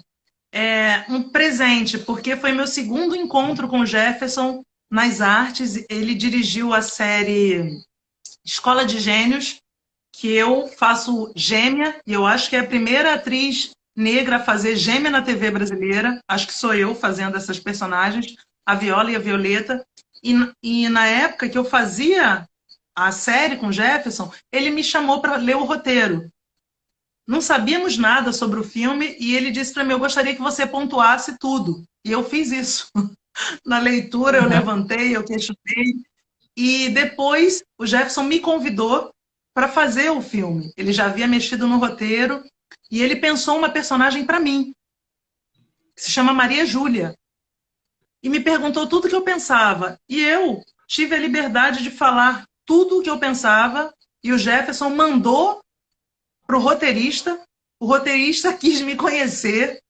é um presente, porque foi meu segundo encontro com o Jefferson nas artes. Ele dirigiu a série Escola de Gênios, que eu faço gêmea, e eu acho que é a primeira atriz negra a fazer gêmea na TV brasileira. Acho que sou eu fazendo essas personagens, a Viola e a Violeta. E na época que eu fazia a série com o Jefferson, ele me chamou para ler o roteiro. Não sabíamos nada sobre o filme e ele disse para mim, eu gostaria que você pontuasse tudo. E eu fiz isso. Na leitura, eu levantei, eu questionei. E depois, o Jefferson me convidou para fazer o filme. Ele já havia mexido no roteiro e ele pensou uma personagem para mim, que se chama Maria Júlia. E me perguntou tudo o que eu pensava. E eu tive a liberdade de falar tudo o que eu pensava e o Jefferson mandou para o roteirista quis me conhecer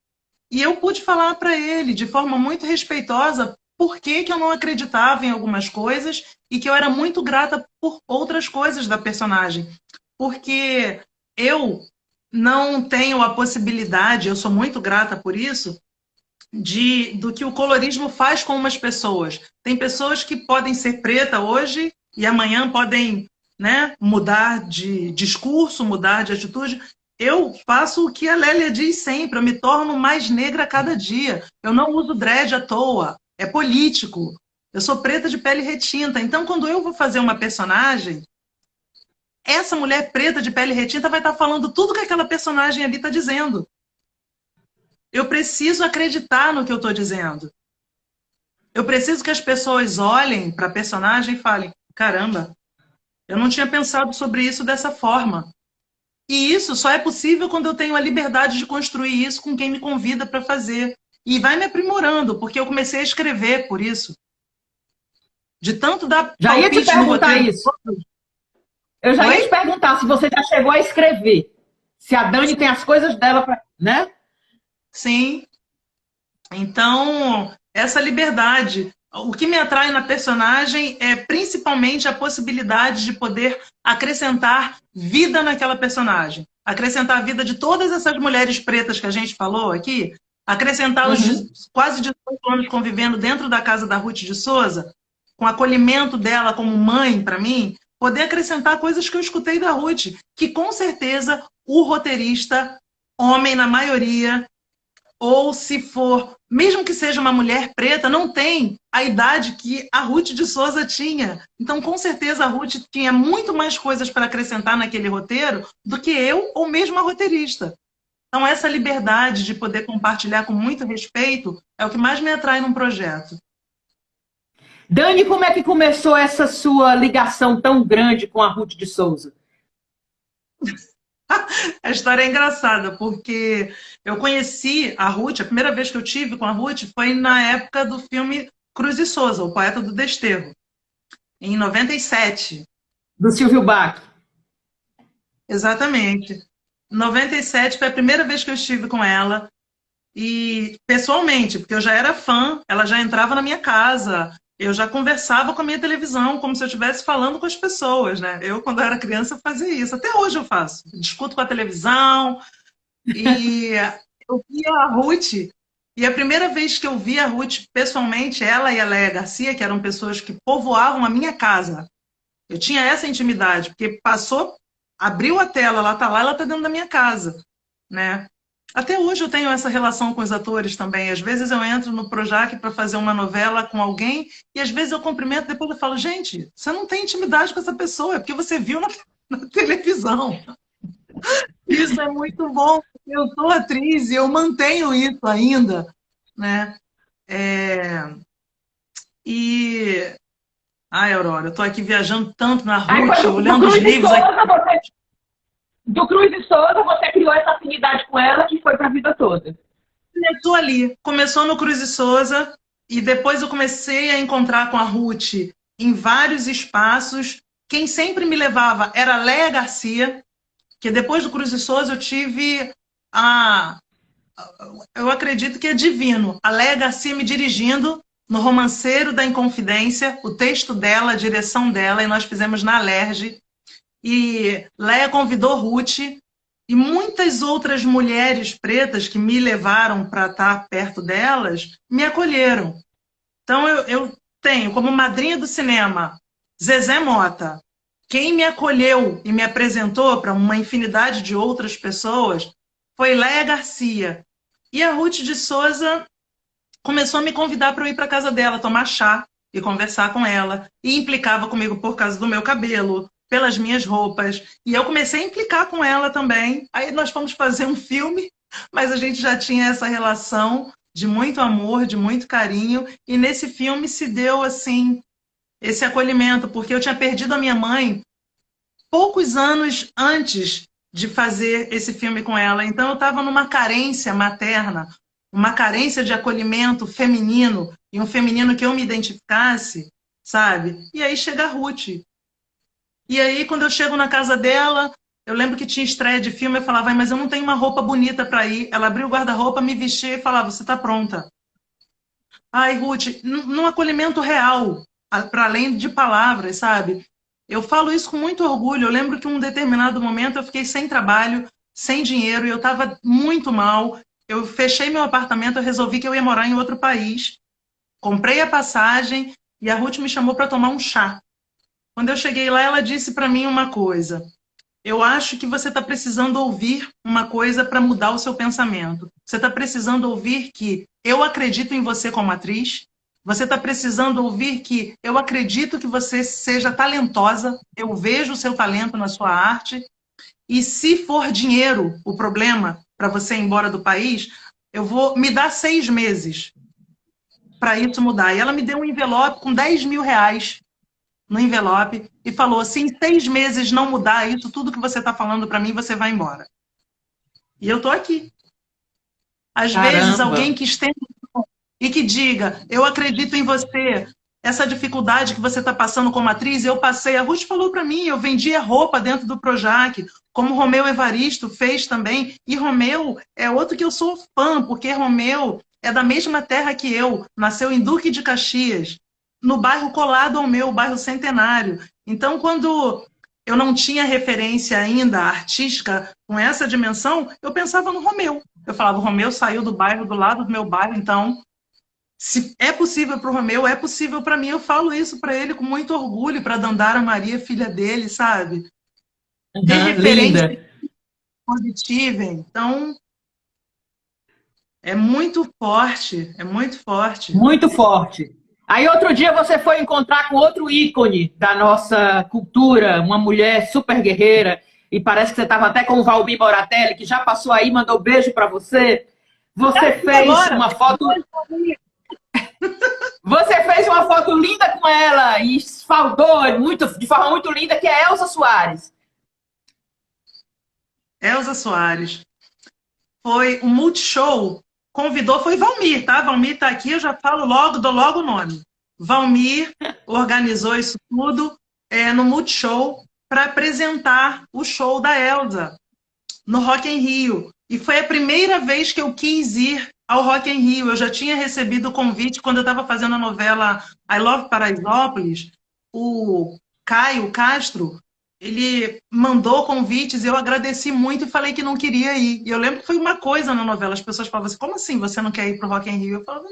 e eu pude falar para ele de forma muito respeitosa por que eu não acreditava em algumas coisas e que eu era muito grata por outras coisas da personagem. Porque eu não tenho a possibilidade, eu sou muito grata por isso, do que o colorismo faz com umas pessoas. Tem pessoas que podem ser preta hoje e amanhã podem, né, mudar de discurso, mudar de atitude. Eu faço o que a Lélia diz sempre, eu me torno mais negra a cada dia. Eu não uso dread à toa, é político. Eu sou preta de pele retinta. Então, quando eu vou fazer uma personagem, essa mulher preta de pele retinta vai estar falando tudo que aquela personagem ali está dizendo. Eu preciso acreditar no que eu estou dizendo. Eu preciso que as pessoas olhem para a personagem e falem, caramba, eu não tinha pensado sobre isso dessa forma. E isso só é possível quando eu tenho a liberdade de construir isso com quem me convida para fazer. E vai me aprimorando, porque eu comecei a escrever por isso. De tanto dar Já ia te palpite no perguntar roteiro. isso. Eu já ia te perguntar se você já chegou a escrever. Se a Dani tem as coisas dela para, né? Sim. Então, essa liberdade. O que me atrai na personagem é principalmente a possibilidade de poder acrescentar vida naquela personagem. Acrescentar a vida de todas essas mulheres pretas que a gente falou aqui, acrescentar os quase 18 anos convivendo dentro da casa da Ruth de Souza, com o acolhimento dela como mãe para mim, poder acrescentar coisas que eu escutei da Ruth, que com certeza o roteirista, homem na maioria, ou se for, mesmo que seja uma mulher preta, não tem a idade que a Ruth de Souza tinha. Então, com certeza, a Ruth tinha muito mais coisas para acrescentar naquele roteiro do que eu ou mesmo a roteirista. Então, essa liberdade de poder compartilhar com muito respeito é o que mais me atrai num projeto. Dani, como é que começou essa sua ligação tão grande com a Ruth de Souza? A história é engraçada, porque eu conheci a Ruth, a primeira vez que eu tive com a Ruth foi na época do filme Cruz e Souza, O Poeta do Desterro, em 97. Do Silvio Bach. Exatamente. Em 97 foi a primeira vez que eu estive com ela, e pessoalmente, porque eu já era fã, ela já entrava na minha casa, eu já conversava com a minha televisão, como se eu estivesse falando com as pessoas, né? Eu, quando eu era criança, fazia isso. Até hoje eu faço. Discuto com a televisão. E eu via a Ruth. E a primeira vez que eu vi a Ruth pessoalmente, ela e a Léa Garcia, que eram pessoas que povoavam a minha casa. Eu tinha essa intimidade, porque passou, abriu a tela, ela está dentro da minha casa, né? Até hoje eu tenho essa relação com os atores também. Às vezes eu entro no Projac para fazer uma novela com alguém e às vezes eu cumprimento, depois eu falo, gente, você não tem intimidade com essa pessoa, é porque você viu na televisão. Isso é muito bom. Eu sou atriz e eu mantenho isso ainda, né? Ai, Aurora, eu tô aqui viajando tanto na Ruth, olhando os livros aqui. Do Cruz e Souza, você criou essa afinidade com ela que foi para a vida toda. começou ali, começou no Cruz e Souza, e depois eu comecei a encontrar com a Ruth em vários espaços. Quem sempre me levava era a Léa Garcia, que depois do Cruz e Souza eu tive a... Eu acredito que é divino. A Léa Garcia me dirigindo no Romanceiro da Inconfidência, o texto dela, a direção dela, e nós fizemos na Alerj. E Léa convidou Ruth e muitas outras mulheres pretas que me levaram para estar perto delas me acolheram. Então eu tenho como madrinha do cinema Zezé Mota. Quem me acolheu e me apresentou para uma infinidade de outras pessoas foi Léa Garcia. E a Ruth de Souza começou a me convidar para eu ir para casa dela, tomar chá e conversar com ela. E implicava comigo por causa do meu cabelo, pelas minhas roupas. E eu comecei a implicar com ela também. Aí nós fomos fazer um filme, mas a gente já tinha essa relação de muito amor, de muito carinho. E nesse filme se deu, assim, esse acolhimento, porque eu tinha perdido a minha mãe poucos anos antes de fazer esse filme com ela. Então eu estava numa carência materna, uma carência de acolhimento feminino, e um feminino que eu me identificasse, sabe? E aí chega a Ruth. E aí, quando eu chego na casa dela, eu lembro que tinha estreia de filme, eu falava, mas eu não tenho uma roupa bonita para ir. Ela abriu o guarda-roupa, me vestia e falava, você está pronta. Ai, Ruth, num acolhimento real, para além de palavras, sabe? Eu falo isso com muito orgulho. Eu lembro que em um determinado momento eu fiquei sem trabalho, sem dinheiro, e eu estava muito mal. Eu fechei meu apartamento, eu resolvi que eu ia morar em outro país. Comprei a passagem e a Ruth me chamou para tomar um chá. Quando eu cheguei lá, ela disse para mim uma coisa. Eu acho que você está precisando ouvir uma coisa para mudar o seu pensamento. Você está precisando ouvir que eu acredito em você como atriz. Você está precisando ouvir que eu acredito que você seja talentosa. Eu vejo o seu talento na sua arte. E se for dinheiro o problema para você ir embora do país, eu vou me dar 6 meses para isso mudar. E ela me deu um envelope com 10 mil reais no envelope e falou, se em 6 meses não mudar isso, tudo que você está falando para mim, você vai embora. E eu tô aqui. Às vezes, alguém que estenda e que diga, eu acredito em você, essa dificuldade que você está passando como atriz, eu passei. A Ruth falou para mim, eu vendia roupa dentro do Projac, como Romeu Evaristo fez também. E Romeu é outro que eu sou fã, porque Romeu é da mesma terra que eu, nasceu em Duque de Caxias, no bairro colado ao meu, bairro Centenário. Então, quando eu não tinha referência ainda artística com essa dimensão, eu pensava no Romeu. Eu falava, o Romeu saiu do bairro do lado do meu bairro, então, se é possível para o Romeu, é possível para mim. Eu falo isso para ele com muito orgulho, para Dandara Maria, filha dele, sabe? Ter referência positiva. Então, é muito forte, é muito forte. Muito forte. Aí outro dia você foi encontrar com outro ícone da nossa cultura, uma mulher super guerreira, e parece que você estava até com o Valmir Moratelli, que já passou aí, mandou beijo para você. Você fez uma foto... Você fez uma foto linda com ela e esfaldou muito, de forma muito linda, que é Elza Soares. Elza Soares. Foi um multishow. Convidou, foi Valmir, tá? Valmir tá aqui, eu já falo logo, dou logo o nome. Valmir organizou isso tudo no Multishow para apresentar o show da Elza no Rock in Rio. E foi a primeira vez que eu quis ir ao Rock in Rio. Eu já tinha recebido o convite quando eu estava fazendo a novela I Love Paraisópolis. O Caio Castro, ele mandou convites e eu agradeci muito e falei que não queria ir. E eu lembro que foi uma coisa na novela, as pessoas falavam assim, como assim você não quer ir para o Rock in Rio? Eu falava,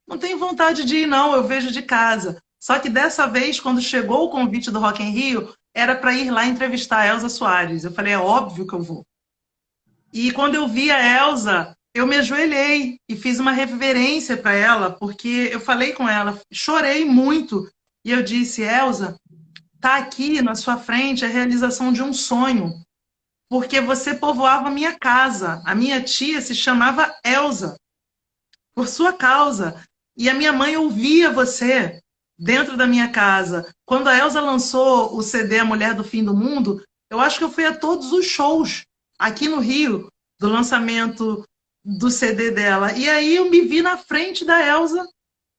não tenho vontade de ir não, eu vejo de casa. Só que dessa vez, quando chegou o convite do Rock in Rio, era para ir lá entrevistar a Elza Soares. Eu falei, é óbvio que eu vou. E quando eu vi a Elza, eu me ajoelhei e fiz uma reverência para ela, porque eu falei com ela, chorei muito. E eu disse, Elza, tá aqui na sua frente a realização de um sonho, porque você povoava a minha casa. A minha tia se chamava Elza, por sua causa. E a minha mãe ouvia você dentro da minha casa. Quando a Elza lançou o CD A Mulher do Fim do Mundo, eu acho que eu fui a todos os shows aqui no Rio, do lançamento do CD dela. E aí eu me vi na frente da Elza,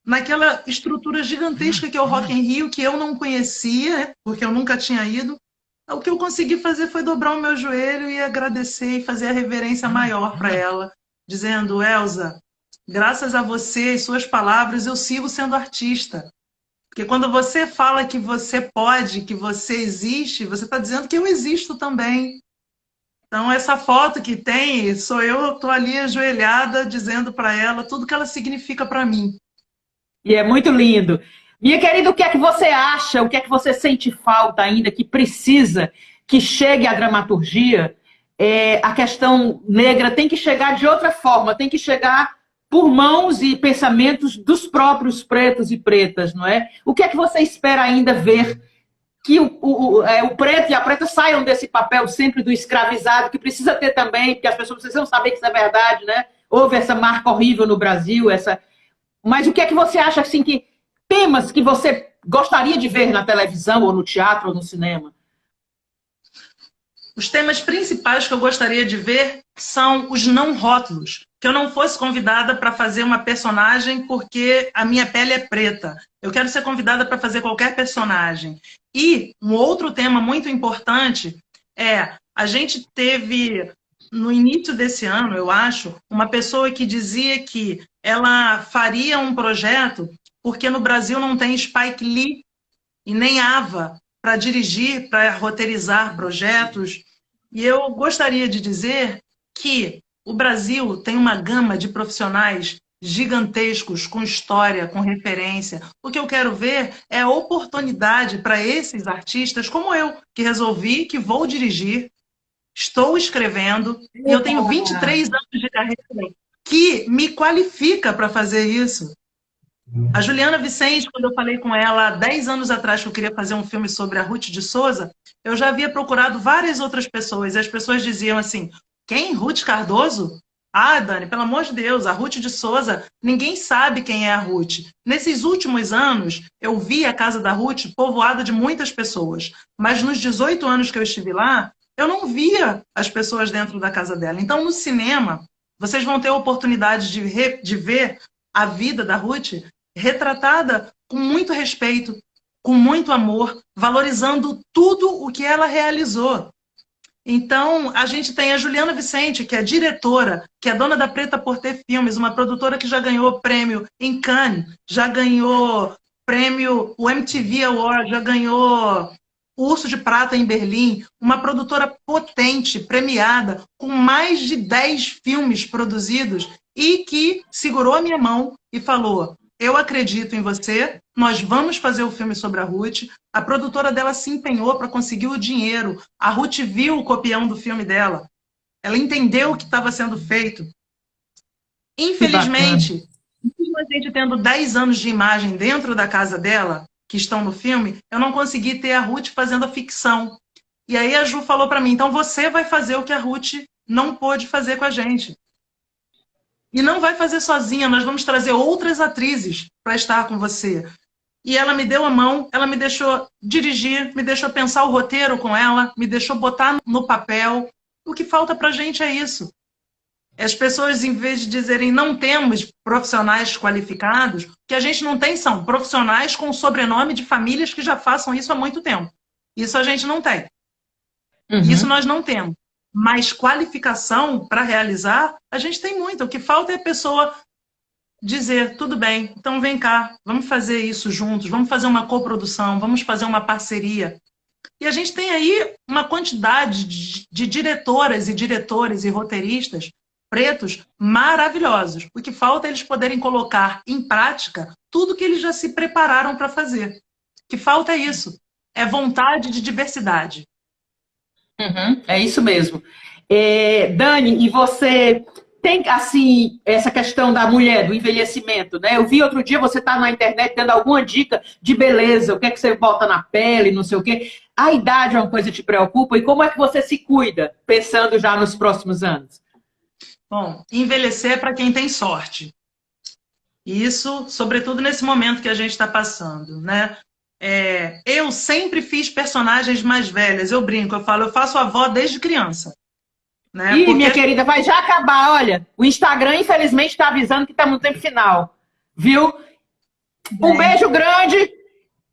naquela estrutura gigantesca que é o Rock in Rio, que eu não conhecia, porque eu nunca tinha ido. O que eu consegui fazer foi dobrar o meu joelho e agradecer e fazer a reverência maior para ela, dizendo: Elza, graças a você e suas palavras, eu sigo sendo artista. Porque quando você fala que você pode, que você existe, você está dizendo que eu existo também. Então, essa foto que tem, sou eu estou ali ajoelhada, dizendo para ela tudo que ela significa para mim. E é muito lindo. Minha querida, o que é que você acha, o que é que você sente falta ainda, que precisa que chegue à dramaturgia? A questão negra tem que chegar de outra forma, tem que chegar por mãos e pensamentos dos próprios pretos e pretas, não é? O que é que você espera ainda ver que o preto e a preta saiam desse papel sempre do escravizado, que precisa ter também, porque as pessoas precisam saber que isso é verdade, né? Houve essa marca horrível no Brasil, Mas o que é que você acha, assim, que temas que você gostaria de ver na televisão, ou no teatro, ou no cinema? Os temas principais que eu gostaria de ver são os não rótulos. Que eu não fosse convidada para fazer uma personagem porque a minha pele é preta. Eu quero ser convidada para fazer qualquer personagem. E um outro tema muito importante é, a gente teve, no início desse ano, eu acho, uma pessoa que dizia que ela faria um projeto porque no Brasil não tem Spike Lee e nem Ava para dirigir, para roteirizar projetos. E eu gostaria de dizer que o Brasil tem uma gama de profissionais gigantescos, com história, com referência. O que eu quero ver é oportunidade para esses artistas, como eu, que resolvi que vou dirigir, estou escrevendo, e eu tenho 23 anos de carreira, que me qualifica para fazer isso. A Juliana Vicente, quando eu falei com ela há 10 anos atrás que eu queria fazer um filme sobre a Ruth de Souza, eu já havia procurado várias outras pessoas, e as pessoas diziam assim: quem? Ruth Cardoso? Ah, Dani, pelo amor de Deus, a Ruth de Souza, ninguém sabe quem é a Ruth. Nesses últimos anos, eu vi a casa da Ruth povoada de muitas pessoas, mas nos 18 anos que eu estive lá, eu não via as pessoas dentro da casa dela. Então, no cinema, vocês vão ter a oportunidade de ver a vida da Ruth retratada com muito respeito, com muito amor, valorizando tudo o que ela realizou. Então, a gente tem a Juliana Vicente, que é diretora, que é dona da Preta por Ter Filmes, uma produtora que já ganhou prêmio em Cannes, já ganhou prêmio, o MTV Award, já ganhou o Urso de Prata em Berlim, uma produtora potente, premiada, com mais de 10 filmes produzidos, e que segurou a minha mão e falou: eu acredito em você, nós vamos fazer o filme sobre a Ruth. A produtora dela se empenhou para conseguir o dinheiro. A Ruth viu o copião do filme dela. Ela entendeu o que estava sendo feito. Infelizmente, mesmo a gente tendo 10 anos de imagem dentro da casa dela, que estão no filme, eu não consegui ter a Ruth fazendo a ficção. E aí a Ju falou para mim: então você vai fazer o que a Ruth não pôde fazer com a gente. E não vai fazer sozinha, nós vamos trazer outras atrizes para estar com você. E ela me deu a mão, ela me deixou dirigir, me deixou pensar o roteiro com ela, me deixou botar no papel. O que falta para a gente é isso. As pessoas, em vez de dizerem não temos profissionais qualificados, o que a gente não tem são profissionais com sobrenome de famílias que já façam isso há muito tempo. Isso a gente não tem. Isso nós não temos. Mas qualificação para realizar, a gente tem muito. O que falta é a pessoa dizer: tudo bem, então vem cá, vamos fazer isso juntos, vamos fazer uma coprodução, vamos fazer uma parceria. E a gente tem aí uma quantidade de diretoras e diretores e roteiristas pretos maravilhosos. O que falta é eles poderem colocar em prática tudo que eles já se prepararam para fazer. O que falta é isso, é vontade de diversidade. É isso mesmo. Dani, e você tem, assim, essa questão da mulher, do envelhecimento, né? Eu vi outro dia você tá na internet dando alguma dica de beleza, o que é que você bota na pele, não sei o quê. A idade é uma coisa que te preocupa, e como é que você se cuida, pensando já nos próximos anos? Bom, envelhecer é para quem tem sorte. Isso, sobretudo nesse momento que a gente está passando, né? Eu sempre fiz personagens mais velhas. Eu brinco, eu falo, eu faço avó desde criança. Né? Ih, Porque minha querida, vai já acabar. Olha, o Instagram, infelizmente, está avisando que estamos no tempo final. Viu? Um beijo grande.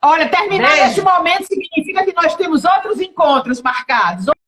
Olha, terminar Beijo. neste momento significa que nós temos outros encontros marcados.